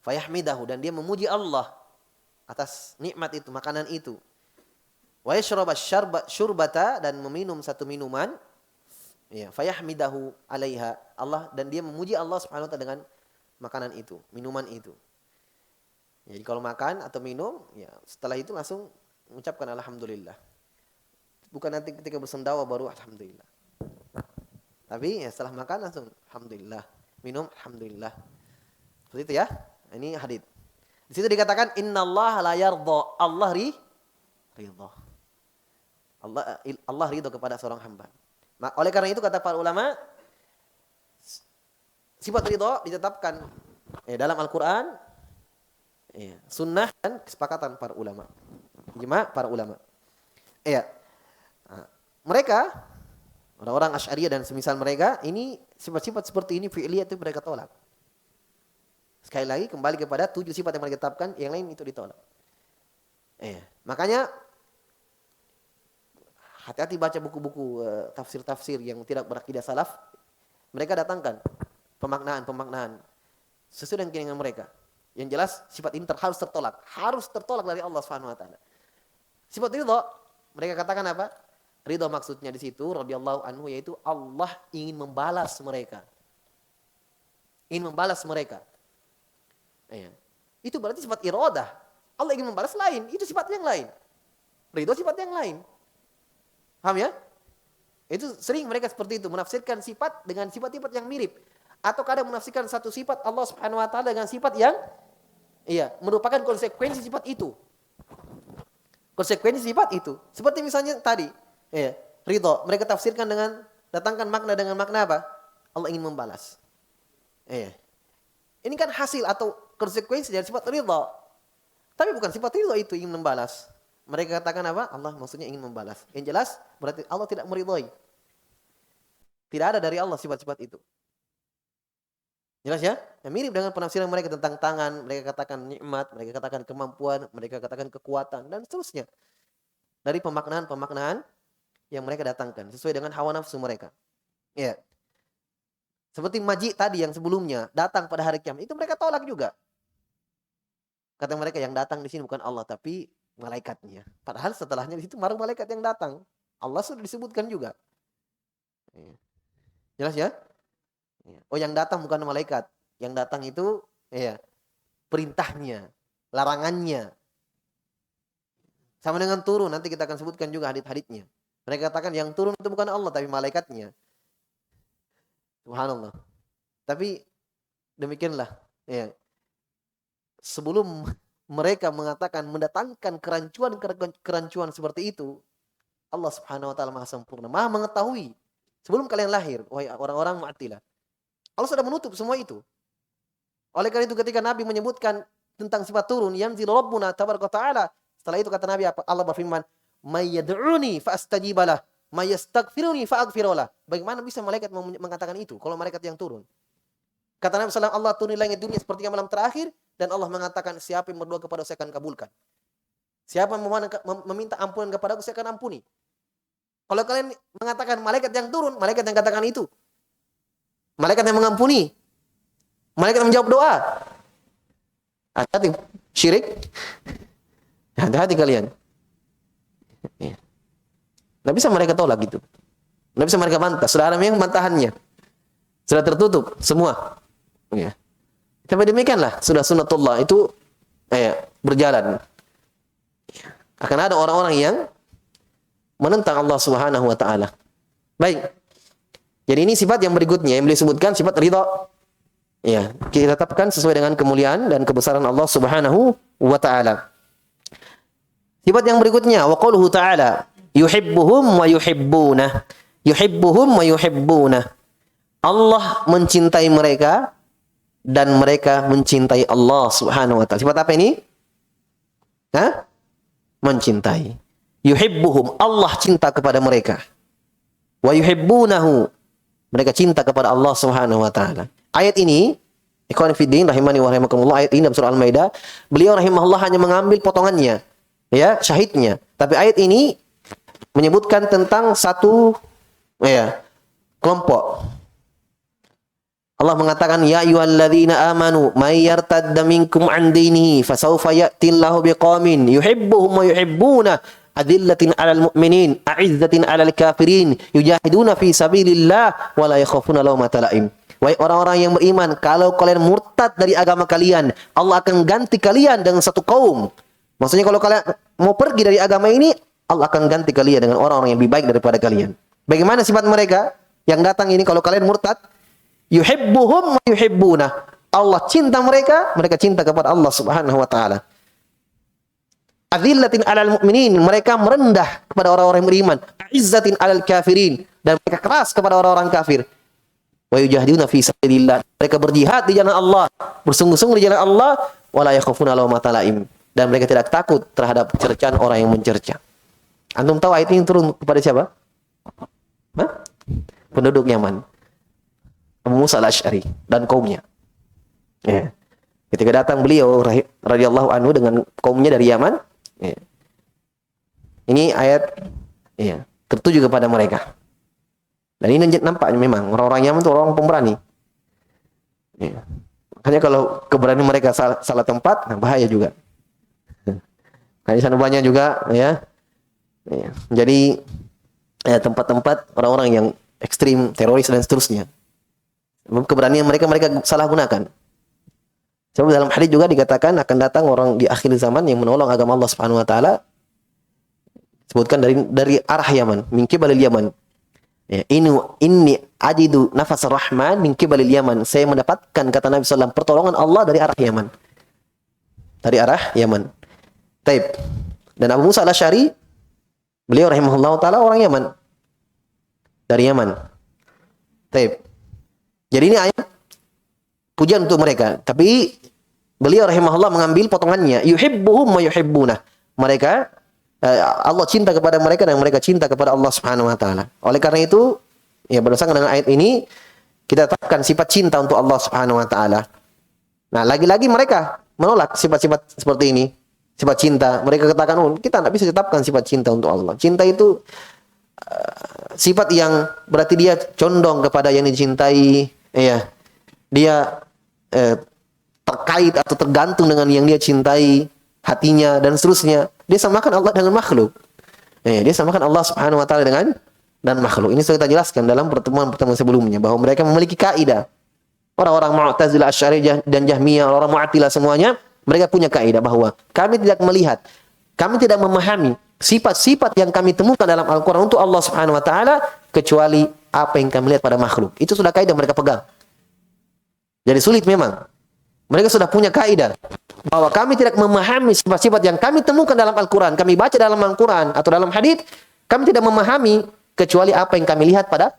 fayahmidahu, dan dia memuji Allah atas nikmat itu, makanan itu. Wa yashraba syurbata, dan meminum satu minuman, ya, fayahmidahu 'alaiha, Allah, dan dia memuji Allah Subhanahu wa taala dengan makanan itu, minuman itu. Jadi kalau makan atau minum, ya setelah itu langsung mengucapkan alhamdulillah. Bukan nanti ketika bersendawa baru alhamdulillah. Tapi ya setelah makan langsung alhamdulillah, minum alhamdulillah. Seperti itu ya. Ini hadits. Di situ dikatakan innallaha la yardha, Allah ridha. Allah ridha kepada seorang hamba. Oleh karena itu kata para ulama, sifat ridho ditetapkan dalam Al-Quran, sunnah dan kesepakatan para ulama, ijma para ulama. Mereka orang-orang Asy'ariyah dan semisal mereka ini sifat-sifat seperti ini fi'liyah itu mereka tolak. Sekali lagi kembali kepada 7 sifat yang mereka tetapkan, yang lain itu ditolak. Makanya hati-hati baca buku-buku tafsir-tafsir yang tidak berakidah salaf. Mereka datangkan pemaknaan sesuai dengan keinginan mereka. Yang jelas sifat ini harus tertolak dari Allah Subhanahu wa taala. Sifat ridha, mereka katakan apa? Ridha maksudnya di situ radhiyallahu anhu, yaitu Allah ingin membalas mereka. Itu berarti sifat iradah. Allah ingin membalas lain, itu sifat yang lain. Ridha sifat yang lain. Paham ya? Itu sering mereka seperti itu, menafsirkan sifat dengan sifat-sifat yang mirip. Atau kadang menafsirkan satu sifat Allah Subhanahu wa taala dengan sifat yang merupakan konsekuensi sifat itu. Seperti misalnya tadi, ridha, mereka tafsirkan dengan datangkan makna dengan makna apa? Allah ingin membalas. Ini kan hasil atau konsekuensi dari sifat ridha. Tapi bukan sifat ridha itu ingin membalas. Mereka katakan apa? Allah maksudnya ingin membalas. Yang jelas berarti Allah tidak meridhai. Tidak ada dari Allah sifat-sifat itu. Jelas ya? Yang mirip dengan penafsiran mereka tentang tangan, mereka katakan nikmat, mereka katakan kemampuan, mereka katakan kekuatan dan seterusnya. Dari pemaknaan yang mereka datangkan sesuai dengan hawa nafsu mereka. Seperti maji tadi yang sebelumnya datang pada hari kiamat, itu mereka tolak juga. Kata mereka yang datang di sini bukan Allah tapi malaikatnya. Padahal setelahnya di situ baru malaikat yang datang. Allah sudah disebutkan juga. Jelas ya? Oh, yang datang bukan malaikat. Yang datang itu perintahnya, larangannya. Sama dengan turun, nanti kita akan sebutkan juga hadits-haditsnya. Mereka katakan yang turun itu bukan Allah tapi malaikatnya. Subhanallah. Tapi demikianlah. Sebelum mereka mengatakan mendatangkan kerancuan seperti itu, Allah Subhanahu wa taala Maha sempurna, Maha mengetahui sebelum kalian lahir, wahai orang-orang Mu'attilah. Allah sudah menutup semua itu. Oleh karena itu ketika Nabi menyebutkan tentang sifat turun, yanzil Rabbuna tabaraka ta'ala, setelah itu kata Nabi apa? Allah berfirman, "May yad'uni fa astajibalah, may yastaghfiruni fa aghfirlah." Bagaimana bisa malaikat mengatakan itu kalau malaikat yang turun? Kata Nabi sallallahu alaihi wasallam, Allah turun di langit dunia seperti malam terakhir dan Allah mengatakan, siapa yang berdoa kepada saya akan kabulkan. Siapa yang meminta ampunan kepada aku saya akan ampuni. Kalau kalian mengatakan malaikat yang turun, malaikat yang katakan itu. Malaikat yang mengampuni. Malaikat yang menjawab doa. Hati-hati syirik. Hati-hati kalian. Nggak bisa mereka tolak gitu. Nggak bisa mereka bantah. Sudah ada yang bantahannya. Sudah tertutup semua. Tapi demikianlah sudah sunnatullah itu berjalan. Akan ada orang-orang yang menentang Allah Subhanahu wa taala. Baik. Jadi ini sifat yang berikutnya yang beliau sebutkan, sifat ridha. Kita tetapkan sesuai dengan kemuliaan dan kebesaran Allah Subhanahu wa taala. Sifat yang berikutnya, wa qauluhu ta'ala, yuhibbuhum wa yuhibbunah. Yuhibbuhum wa yuhibbunah. Allah mencintai mereka dan mereka mencintai Allah Subhanahu wa taala. Sifat apa ini? Mencintai. Yuhibbuhum, Allah cinta kepada mereka. Wa yuhibbunahu, mereka cinta kepada Allah Subhanahu wa taala. Ayat ini, ikhwan fillah rahimani wa rahimakumullah, ayat ini dalam surah Al-Maidah, beliau rahimahullah hanya mengambil potongannya, syahidnya. Tapi ayat ini menyebutkan tentang satu kelompok. Allah mengatakan, ya ayyuhalladzina amanu may yartadda minkum an dinihi fasawfa ya'tillahu biqaumin yuhibbuhum wa yuhibbuna adillatin 'alal mu'minin a'izzatin 'alal kafirin yujahiduna fi sabilillah wa la yakhafuna lawmata la'im. Wahai orang-orang yang beriman, kalau kalian murtad dari agama kalian, Allah akan ganti kalian dengan satu kaum. Maksudnya kalau kalian mau pergi dari agama ini, Allah akan ganti kalian dengan orang-orang yang lebih baik daripada kalian. Bagaimana sifat mereka yang datang ini kalau kalian murtad? Yuhibbuhum wa yuhibbuna. Allah cinta mereka, mereka cinta kepada Allah Subhanahu wa taala. Adzillatin 'alal mu'minin, mereka merendah kepada orang-orang yang beriman. Izzatin 'alal kafirin, dan mereka keras kepada orang-orang kafir. Wa yujahiduna fi sabilillah. Mereka berjihad di jalan Allah, bersungguh-sungguh di jalan Allah, wala yakhafuna lawmata laim. Dan mereka tidak takut terhadap cercaan orang yang mencerca. Antum tahu ayat ini turun kepada siapa? Hah? Penduduk Yaman. Abu Musa al-Asy'ari dan kaumnya. Ya. Ketika datang beliau radhiyallahu anhu dengan kaumnya dari Yaman, ya. Ini ayat ya, tertuju kepada mereka. Dan ini nampaknya memang orang-orang Yaman itu orang pemberani. Ya. Makanya kalau keberanian mereka salah tempat, nah bahaya juga. Kayak sana banyak juga ya. Ya. Jadi tempat-tempat orang-orang yang ekstrim, teroris dan seterusnya. Keberanian mereka salah gunakan. Sebab dalam hadis juga dikatakan akan datang orang di akhir zaman yang menolong agama Allah Subhanahu wa taala. Sebutkan dari arah Yaman, min qibalil Yaman. Ya, inni ajidu nafas rahman min qibalil Yaman. Saya mendapatkan kata Nabi sallallahu alaihi wasallam pertolongan Allah dari arah Yaman. Dari arah Yaman. Taib. Dan Abu Musa al-Asy'ari beliau rahimahullah taala orang Yaman. Dari Yaman. Taib. Jadi ini ayat pujian untuk mereka. Tapi beliau rahimahullah mengambil potongannya. Yuhibbuhum wa yuhibbunah. Mereka Allah cinta kepada mereka dan mereka cinta kepada Allah Subhanahu wa taala. Oleh karena itu, ya berdasarkan dengan ayat ini kita tetapkan sifat cinta untuk Allah Subhanahu wa taala. Nah, lagi-lagi mereka menolak sifat-sifat seperti ini. Sifat cinta. Mereka katakan, "Oh, kita tidak bisa tetapkan sifat cinta untuk Allah." Cinta itu sifat yang berarti dia condong kepada yang dicintai, ya. Dia terkait atau tergantung dengan yang dia cintai, hatinya dan seterusnya. Dia samakan Allah dengan makhluk. Dia samakan Allah Subhanahu wa taala dengan makhluk. Ini sudah kita jelaskan dalam pertemuan-pertemuan sebelumnya bahwa mereka memiliki kaidah. Orang-orang Mu'tazilah, Asy'ariyah dan Jahmiyah, orang Mu'attilah semuanya, mereka punya kaidah bahwa kami tidak melihat, kami tidak memahami sifat-sifat yang kami temukan dalam Al-Qur'an untuk Allah Subhanahu wa taala kecuali apa yang kami lihat pada makhluk. Itu sudah kaidah mereka pegang. Jadi sulit memang. Mereka sudah punya kaidah bahwa kami tidak memahami sifat-sifat yang kami temukan dalam Al-Quran, kami baca dalam Al-Quran atau dalam hadits, kami tidak memahami kecuali apa yang kami lihat pada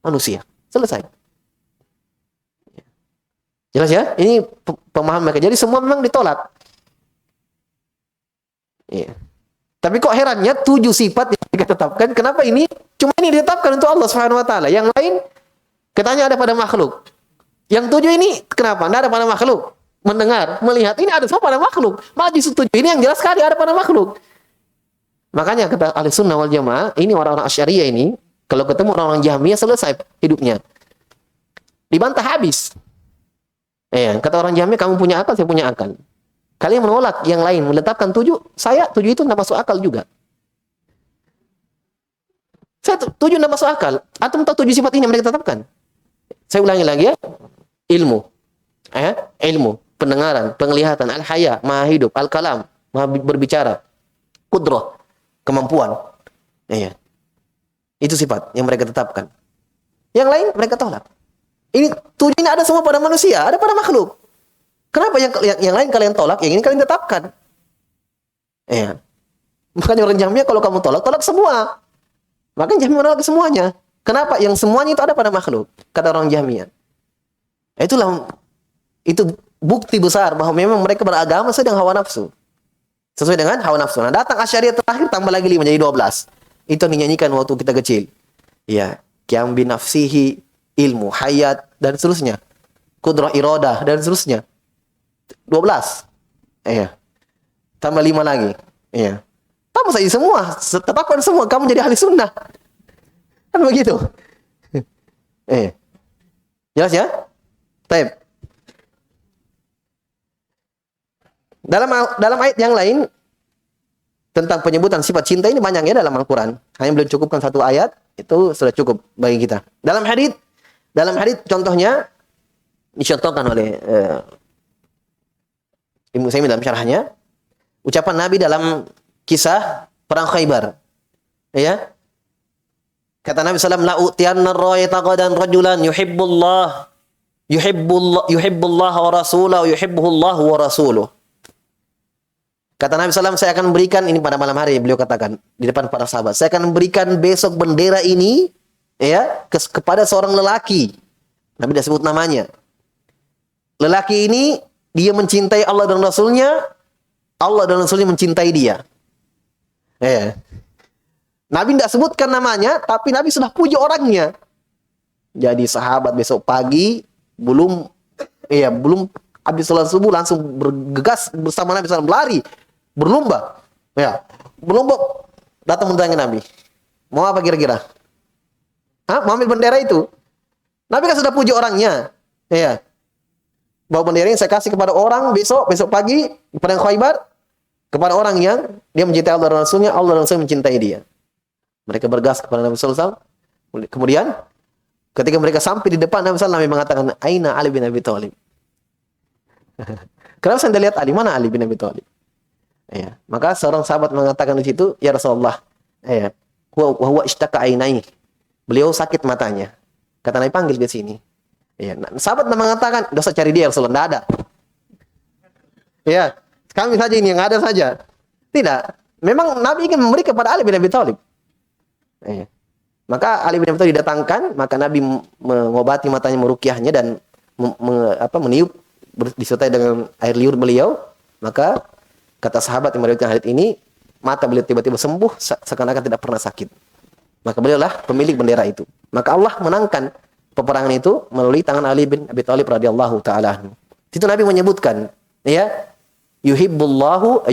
manusia. Selesai. Jelas ya? Ini pemahaman mereka. Jadi semua memang ditolak. Ya. Tapi kok herannya 7 sifat yang mereka tetapkan, kenapa ini cuma ini ditetapkan untuk Allah Subhanahu wa taala? Yang lain katanya ada pada makhluk. Yang 7 ini kenapa? Tidak ada pada makhluk. Mendengar, melihat, ini ada semua pada makhluk. Malah justru 7 ini yang jelas sekali ada pada makhluk. Makanya kata ahli sunnah wal jamaah, ini orang-orang Asy'ariyah ini, kalau ketemu orang-orang Jahmiyah selesai hidupnya. Dibantah habis. Kata orang Jahmiyah, kamu punya akal, saya punya akal. Kalian menolak yang lain, menetapkan 7, saya 7 itu tidak masuk akal juga. Saya 7 tidak masuk akal. Antum tahu 7 sifat ini yang mereka tetapkan? Saya ulangi lagi ya. Ilmu, pendengaran, penglihatan, al-haya, maha hidup, al-kalam, maha berbicara, qudrah, kemampuan. Itu sifat yang mereka tetapkan. Yang lain mereka tolak. Ini 7 ini ada semua pada manusia, ada pada makhluk. Kenapa yang lain kalian tolak, yang ini kalian tetapkan? Makanya orang Jahmiyah kalau kamu tolak semua. Makanya Jahmiyah menolak semuanya. Kenapa? Yang semuanya itu ada pada makhluk, kata orang Jahmiyah. Itu bukti besar bahwa memang mereka beragama sesuai dengan hawa nafsu. Sesuai dengan hawa nafsu. Nah, datang Asy'ariyah terakhir tambah lagi 5 jadi 12. Itu yang dinyanyikan waktu kita kecil. Ya, qiyam bi nafsihi, ilmu, hayat dan seterusnya. Qudrah iradah dan seterusnya. 12. Tambah 5 lagi. Tambah saja semua, tetapkan semua, kamu jadi ahli sunnah. Kan begitu. Jelas ya? Baik. Dalam ayat yang lain tentang penyebutan sifat cinta ini banyak ya dalam Al-Qur'an. Hanya belum cukupkan 1 ayat, itu sudah cukup bagi kita. Dalam hadits contohnya dicontohkan oleh Ibnu Utsaimin dalam syarahnya, ucapan Nabi dalam kisah perang Khaybar. Ya. Kata Nabi sallallahu alaihi wasallam, la utiyanna ar-rayata qadan rajulan yuhibbullah wa rasulahu yuhibbuhullah wa rasuluh. Kata Nabi SAW, saya akan berikan, ini pada malam hari beliau katakan di depan para sahabat, saya akan berikan besok bendera ini ya kepada seorang lelaki. Nabi tidak sebut namanya. Lelaki ini dia mencintai Allah dan Rasulnya, Allah dan Rasulnya mencintai dia. Ya. Nabi tidak sebutkan namanya, tapi Nabi sudah puji orangnya. Jadi sahabat besok pagi belum habis sholat subuh langsung bergegas bersama Nabi SAW berlari, berlomba. Ya, berlomba datang mendatangi Nabi. Mau apa kira-kira? Mau ambil bendera itu. Nabi kan sudah puji orangnya. Ya. Bawa bendera ini saya kasih kepada orang besok pagi kepada yang Khaybar, kepada orang yang dia mencintai Allah dan Rasulnya, Allah dan Rasul mencintai dia. Mereka bergas kepada Nabi SAW. Kemudian ketika mereka sampai di depan Nabi SAW, Nabi mengatakan, Aina Ali bin Abi Thalib. Kenapa saya lihat Ali? Mana Ali bin Abi Thalib? Ya. Maka seorang sahabat mengatakan di situ, ya Rasulullah, ya, huwa ishtaka ainai. Beliau sakit matanya. Kata Nabi, panggil ke sini. Ya. Sahabat mengatakan, dosa cari dia Rasulullah, tidak ada. Ya, kami saja ini yang ada saja. Tidak. Memang Nabi ingin memberi kepada Ali bin Abi Thalib. Ya. Maka Ali bin Abi Thalib didatangkan, maka Nabi mengobati matanya, meruqyahnya dan meniup disertai dengan air liur beliau. Maka kata sahabat yang meriwayatkan hadits ini, mata beliau tiba-tiba sembuh seakan-akan tidak pernah sakit. Maka beliaulah pemilik bendera itu. Maka Allah menangkan peperangan itu melalui tangan Ali bin Abi Thalib radhiyallahu taala anhu. Itu Nabi menyebutkan, ya, yuhibbuhullahu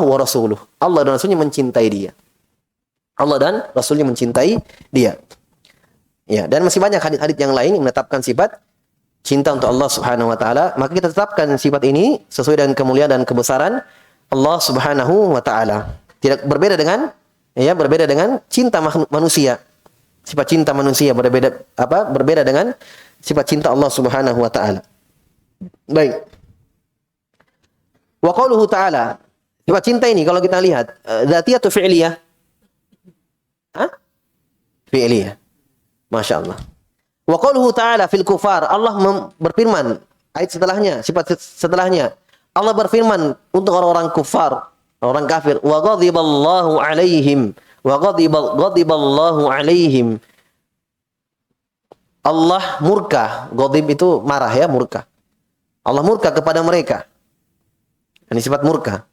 wa rasuluh. Allah dan Rasulnya mencintai dia. Allah dan Rasulnya mencintai dia. Ya, dan masih banyak hadits-hadits yang lain yang menetapkan sifat cinta untuk Allah Subhanahu wa taala. Maka kita tetapkan sifat ini sesuai dengan kemuliaan dan kebesaran Allah Subhanahu wa taala. Tidak berbeda dengan cinta manusia. Sifat cinta manusia berbeda dengan sifat cinta Allah Subhanahu wa taala. Baik. Wa qauluhu ta'ala. Sifat cinta ini kalau kita lihat, dzatiyah atau fi'liyah? Fi'liyah. Masya Allah. Wa qauluhu ta'ala fil kufar. Allah berfirman, ayat setelahnya, sifat setelahnya. Allah berfirman untuk orang-orang kufar, orang kafir, wa ghadiballahu alaihim. Wa ghadiballahu alaihim. Allah murka. Ghadib itu marah, ya, murka. Allah murka kepada mereka. Ini sifat murka.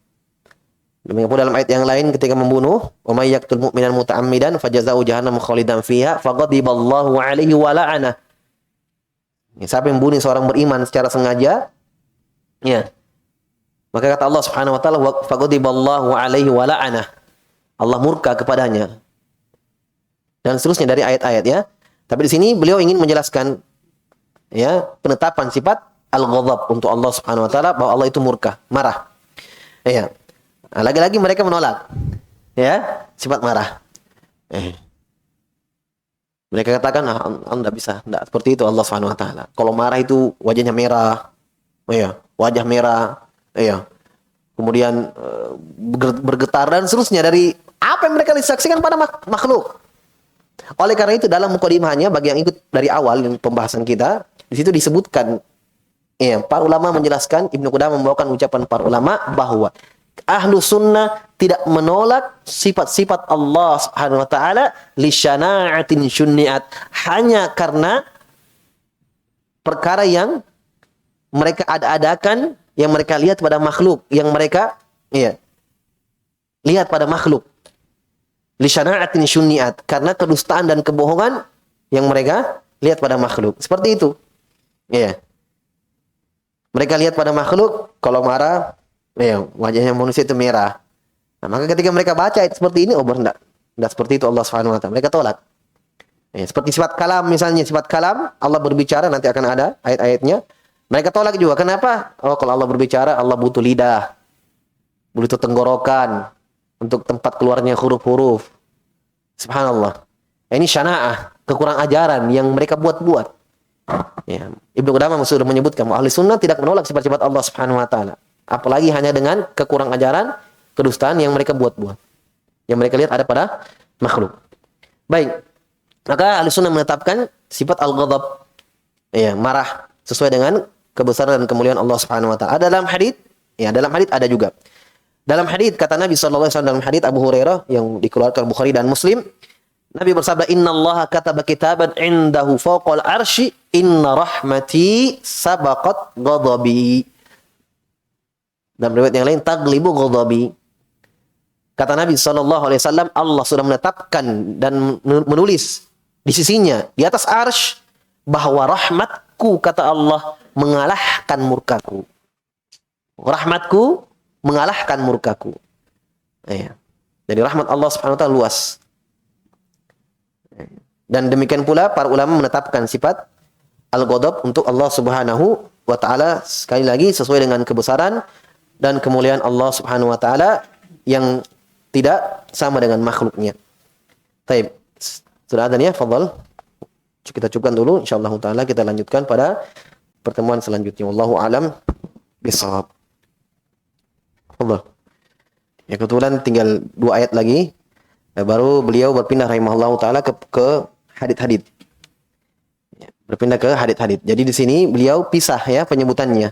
Demikian dalam ayat yang lain ketika membunuh, wa may yaqtul mu'minan muta'ammidan fajazaa'u jahannam khalidan fiha faghadiballahu 'alaihi wa la'ana. Siapa yang membunuh seorang beriman secara sengaja, ya. Maka kata Allah Subhanahu wa taala, faghadiballahu 'alaihi wa la'ana. Allah murka kepadanya. Dan seterusnya dari ayat-ayat, ya. Tapi di sini beliau ingin menjelaskan, ya, penetapan sifat al-ghadab untuk Allah Subhanahu wa taala, bahwa Allah itu murka, marah. Ya. Nah, lagi-lagi mereka menolak, ya, sifat marah. Mereka katakan, tidak bisa, tidak seperti itu Allah Subhanahu wa taala. Kalau marah itu wajahnya merah, ya, wajah merah, ya. Kemudian bergetar dan seterusnya dari apa yang mereka saksikan pada makhluk. Oleh karena itu dalam mukadimahnya, bagi yang ikut dari awal yang pembahasan kita, di situ disebutkan, ya, para ulama menjelaskan, Ibnu Qudamah membawakan ucapan para ulama bahwa Ahlu sunnah tidak menolak sifat-sifat Allah Subhanahu wa taala li syana'atin syunniat, hanya karena perkara yang mereka ada-adakan, yang mereka lihat pada makhluk, yang mereka, ya, lihat pada makhluk. Li syana'atin syunniat, karena kedustaan dan kebohongan yang mereka lihat pada makhluk. Seperti itu. Ya. Mereka lihat pada makhluk, kalau marah, ya, wajahnya manusia itu merah. Nah, maka ketika mereka baca ayat seperti ini, tidak seperti itu Allah Subhanahu wa taala. Mereka tolak. Ya, seperti sifat kalam misalnya, sifat kalam, Allah berbicara, nanti akan ada ayat-ayatnya. Mereka tolak juga. Kenapa? Oh, kalau Allah berbicara, Allah butuh lidah, butuh tenggorokan untuk tempat keluarnya huruf-huruf. Subhanallah. Ini syana'ah, kekurang ajaran yang mereka buat-buat. Ya, Ibnu Qudamah sudah menyebutkan, ahli sunnah tidak menolak sifat-sifat Allah Subhanahu wa taala. Apalagi hanya dengan kekurang ajaran, kedustaan yang mereka buat-buat, yang mereka lihat ada pada makhluk. Baik, maka ahli sunnah menetapkan sifat al-ghadab, ya, marah, sesuai dengan kebesaran dan kemuliaan Allah Subhanahu wa taala. Ada dalam hadits, ya, dalam hadits ada juga. Dalam hadits kata Nabi sallallahu alaihi wasallam, dalam hadits Abu Hurairah yang dikeluarkan Bukhari dan Muslim, Nabi bersabda, "Innallaha kataba kitaban indahu fawqal arsy, inna rahmati sabaqat ghadabi." Dan riwayat yang lain, taglibu ghadabi. Kata Nabi SAW, Allah sudah menetapkan dan menulis di sisinya, di atas arsy, bahwa rahmatku, kata Allah, mengalahkan murkaku. Rahmatku mengalahkan murkaku. Ya. Jadi rahmat Allah Subhanahu wa taala luas. Dan demikian pula para ulama menetapkan sifat al-ghadab untuk Allah Subhanahu wa taala, sekali lagi sesuai dengan kebesaran dan kemuliaan Allah Subhanahu wa taala yang tidak sama dengan makhluknya. Baik. Sudah ada nih ya, fadhal. Kita cukupkan dulu, insyaallah taala kita lanjutkan pada pertemuan selanjutnya. Wallahu alam bishawab. Allah. Ya, kebetulan tinggal 2 ayat lagi. Baru beliau berpindah rahimahullah taala ke hadits-hadits. Ya, berpindah ke hadits-hadits. Jadi di sini beliau pisah ya penyebutannya.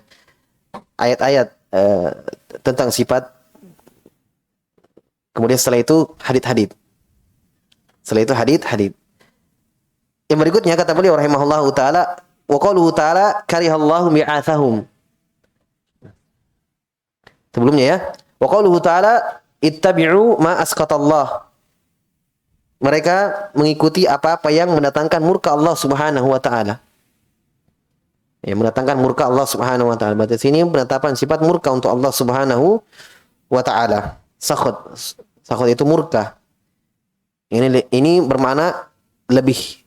Ayat-ayat tentang sifat. Kemudian setelah itu hadits-hadits. Setelah itu hadits-hadits. Yang berikutnya kata beliau rahimahullah taala, wa qauluhu taala karihallahu mi'athahum. Sebelumnya ya, wa qauluhu ta'ala ittabi'u ma asqatallah. Mereka mengikuti apa-apa yang mendatangkan murka Allah Subhanahu wa taala. Ya, mendatangkan murka Allah Subhanahu wa taala. Berarti sini penetapan sifat murka untuk Allah Subhanahu wa taala. Sakhut. Sakhut itu murka. Ini bermakna lebih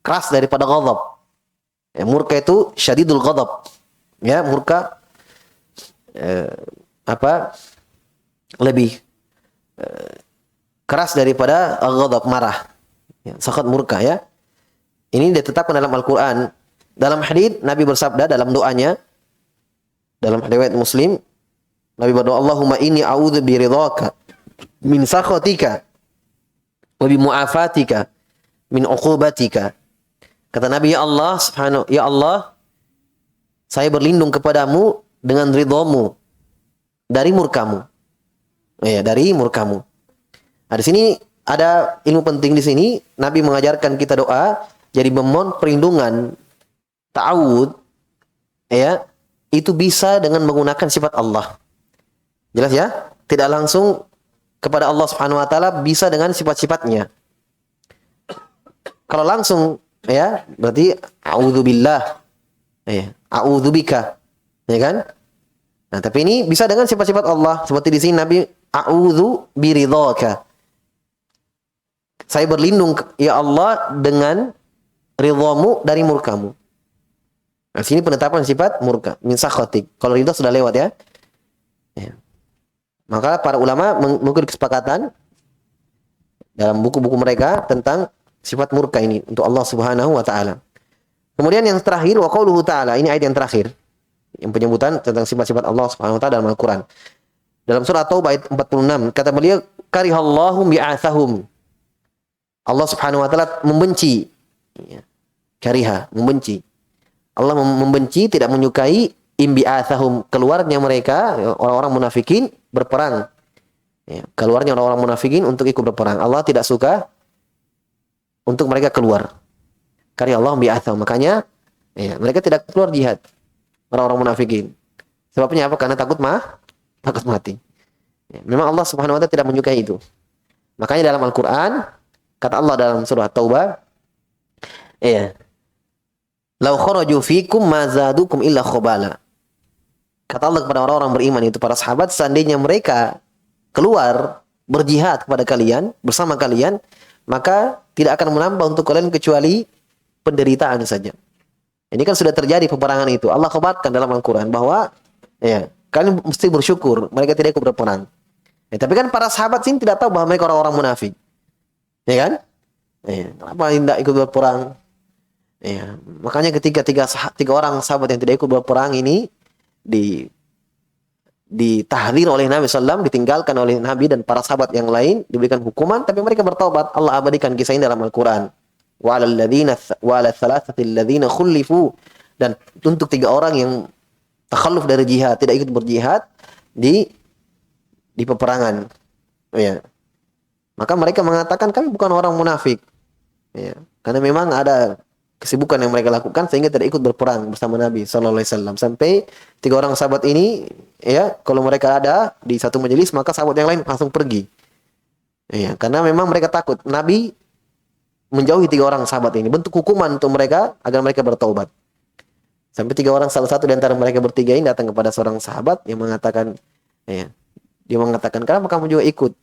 keras daripada ghadab. Ya, murka itu syadidul ghadab. Ya, murka lebih keras daripada ghadab, marah. Ya, sakhut, murka ya. Ini ditetapkan dalam Al-Qur'an. Dalam hadits Nabi bersabda dalam doanya, dalam riwayat Muslim, Nabi berdoa, Allahumma inni a'udzu biridhaka min sakhatika wa bi mu'afatika min uqubatika. Kata Nabi, ya Allah subhanahu, ya Allah, saya berlindung kepadamu dengan ridhamu dari murkamu. Ya, dari murkamu. Nah, di sini ada ilmu penting di sini. Nabi mengajarkan kita doa, jadi memohon perlindungan, ta'awud, ya, itu bisa dengan menggunakan sifat Allah. Jelas ya? Tidak langsung kepada Allah Subhanahu wa taala, bisa dengan sifat-sifatnya. Kalau langsung ya, berarti a'udzubillah. Ya, a'udzubika. Ya kan? Nah, tapi ini bisa dengan sifat-sifat Allah. Seperti di sini Nabi, a'udzu biridhaka. Saya berlindung ya Allah dengan ridhamu dari murkamu. Nah, sini penetapan sifat murka, min sakhatik. Kalau ridha sudah lewat ya. Ya. Maka para ulama mengukir kesepakatan dalam buku-buku mereka tentang sifat murka ini untuk Allah Subhanahu wa taala. Kemudian yang terakhir, wa qauluhu ta'ala, ini ayat yang terakhir. Yang penyebutan tentang sifat-sifat Allah Subhanahu wa taala dalam Al-Qur'an. Dalam surah Taubah ayat 46, kata beliau, karihallahu bi'athahum. Allah Subhanahu wa taala membenci. Ya. Kariha, membenci. Allah membenci, tidak menyukai imbi'athahum, keluarnya mereka, orang-orang munafikin berperang. Ya, keluarnya orang-orang munafikin untuk ikut berperang. Allah tidak suka untuk mereka keluar. Karya Allah bi'athahum. Makanya ya, mereka tidak keluar jihad. Orang-orang munafikin. Sebabnya apa? Karena takut mati. Ya, memang Allah Subhanahu wa taala tidak menyukai itu. Makanya dalam Al-Qur'an kata Allah dalam surah Taubah, ya, lau kharaju fikum ma zadukum illa khabala. Kata Allah kepada orang-orang beriman itu, para sahabat, seandainya mereka keluar berjihad kepada kalian, bersama kalian, maka tidak akan menambah untuk kalian kecuali penderitaan saja. Ini kan sudah terjadi peperangan itu. Allah khabarkan dalam Al-Quran bahwa ya, kalian mesti bersyukur mereka tidak ikut berperang. Ya, tapi kan para sahabat sini tidak tahu bahwa mereka orang-orang munafik. Ya kan? Ya, kenapa tidak ikut berperang? Ya, makanya ketika tiga orang sahabat yang tidak ikut berperang ini ditahdir oleh Nabi SAW, ditinggalkan oleh Nabi dan para sahabat yang lain, diberikan hukuman, tapi mereka bertaubat. Allah abadikan kisah ini dalam Al-Quran. Wa 'ala thalathati alladhina khulifu, dan untuk 3 orang yang takhalluf dari jihad, tidak ikut berjihad di peperangan. Ya. Maka mereka mengatakan kami bukan orang munafik. Ya. Karena memang ada kesibukan yang mereka lakukan sehingga tidak ikut berperang bersama Nabi Sallallahu Alaihi Wasallam. Sampai 3 orang sahabat ini, ya, kalau mereka ada di satu majelis maka sahabat yang lain langsung pergi. Ya, karena memang mereka takut Nabi menjauhi 3 orang sahabat ini, bentuk hukuman untuk mereka agar mereka bertaubat. Sampai 3 orang, salah satu di antara mereka bertiga ini datang kepada seorang sahabat yang mengatakan, ya, dia mengatakan, kenapa kamu juga ikut,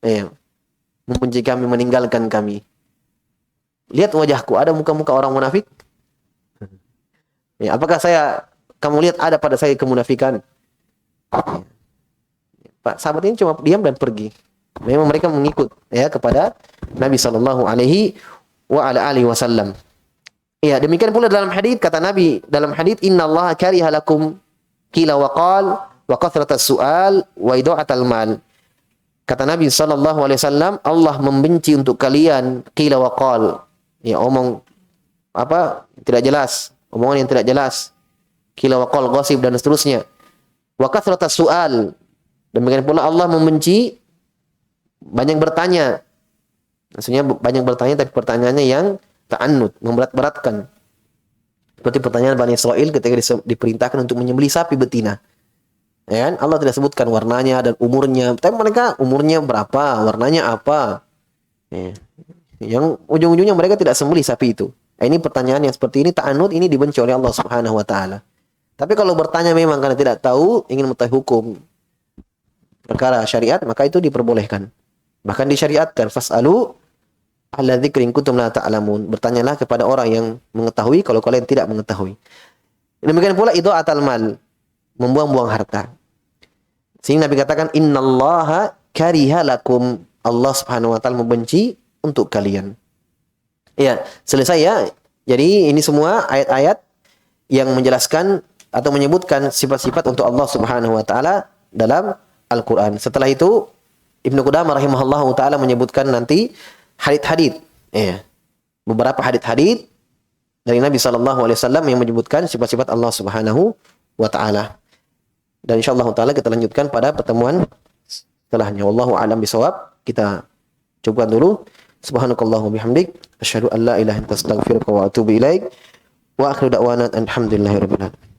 ya, membenci kami, meninggalkan kami? Lihat wajahku, ada muka-muka orang munafik. Ya, apakah kamu lihat ada pada saya kemunafikan? Pak sahabat ini cuma diam dan pergi. Memang mereka mengikut, ya, kepada Nabi Shallallahu Alaihi Wasallam. Ya, demikian pula dalam hadis kata Nabi dalam hadis, Inna Allah kariha lakum qila wa qal wa kathratas su'al wa ida'atal mal. Kata Nabi Shallallahu Alaihi Wasallam, Allah membenci untuk kalian qila wa qal. Ya, omong apa tidak jelas, omongan yang tidak jelas, qila wa qal, gosip dan seterusnya. Wa kathratas su'al. Demikian pula Allah membenci banyak bertanya. Maksudnya banyak bertanya tapi pertanyaannya yang ta'annud, memberat-beratkan. Seperti pertanyaan Bani Israil ketika diperintahkan untuk menyembelih sapi betina. Ya kan? Allah tidak sebutkan warnanya dan umurnya, tapi mereka umurnya berapa, warnanya apa. Ya. Yang ujung-ujungnya mereka tidak sembelih sapi itu. Ini pertanyaan yang seperti ini, ta'annud, ini dibenci oleh Allah Subhanahu wa taala. Tapi kalau bertanya memang karena tidak tahu, ingin mengetahui hukum perkara syariat, maka itu diperbolehkan. Bahkan disyariatkan, fas'alu ahla dzikri in kuntum la ta'lamun. Bertanyalah kepada orang yang mengetahui kalau kalian tidak mengetahui. Demikian pula idha'atul mal, membuang-buang harta. Sehingga Nabi katakan, innallaha kariha lakum. Allah Subhanahu wa taala membenci untuk kalian. Ya, selesai ya. Jadi ini semua ayat-ayat yang menjelaskan atau menyebutkan sifat-sifat untuk Allah Subhanahu wa taala dalam Al-Qur'an. Setelah itu Ibnu Qudamah rahimahullahu taala menyebutkan nanti hadits-hadits, ya, beberapa hadits-hadits dari Nabi sallallahu alaihi wasallam yang menyebutkan sifat-sifat Allah Subhanahu wa taala. Dan insyaallah taala kita lanjutkan pada pertemuan setelahnya. Wallahu a'lam bishawab. Kita cukupkan dulu. Subhanakallahumma bihamdik asyhadu an la ilaha illa anta astaghfiruka wa atubu ilaik. Wa akhiru da'wana alhamdulillahirabbil alamin.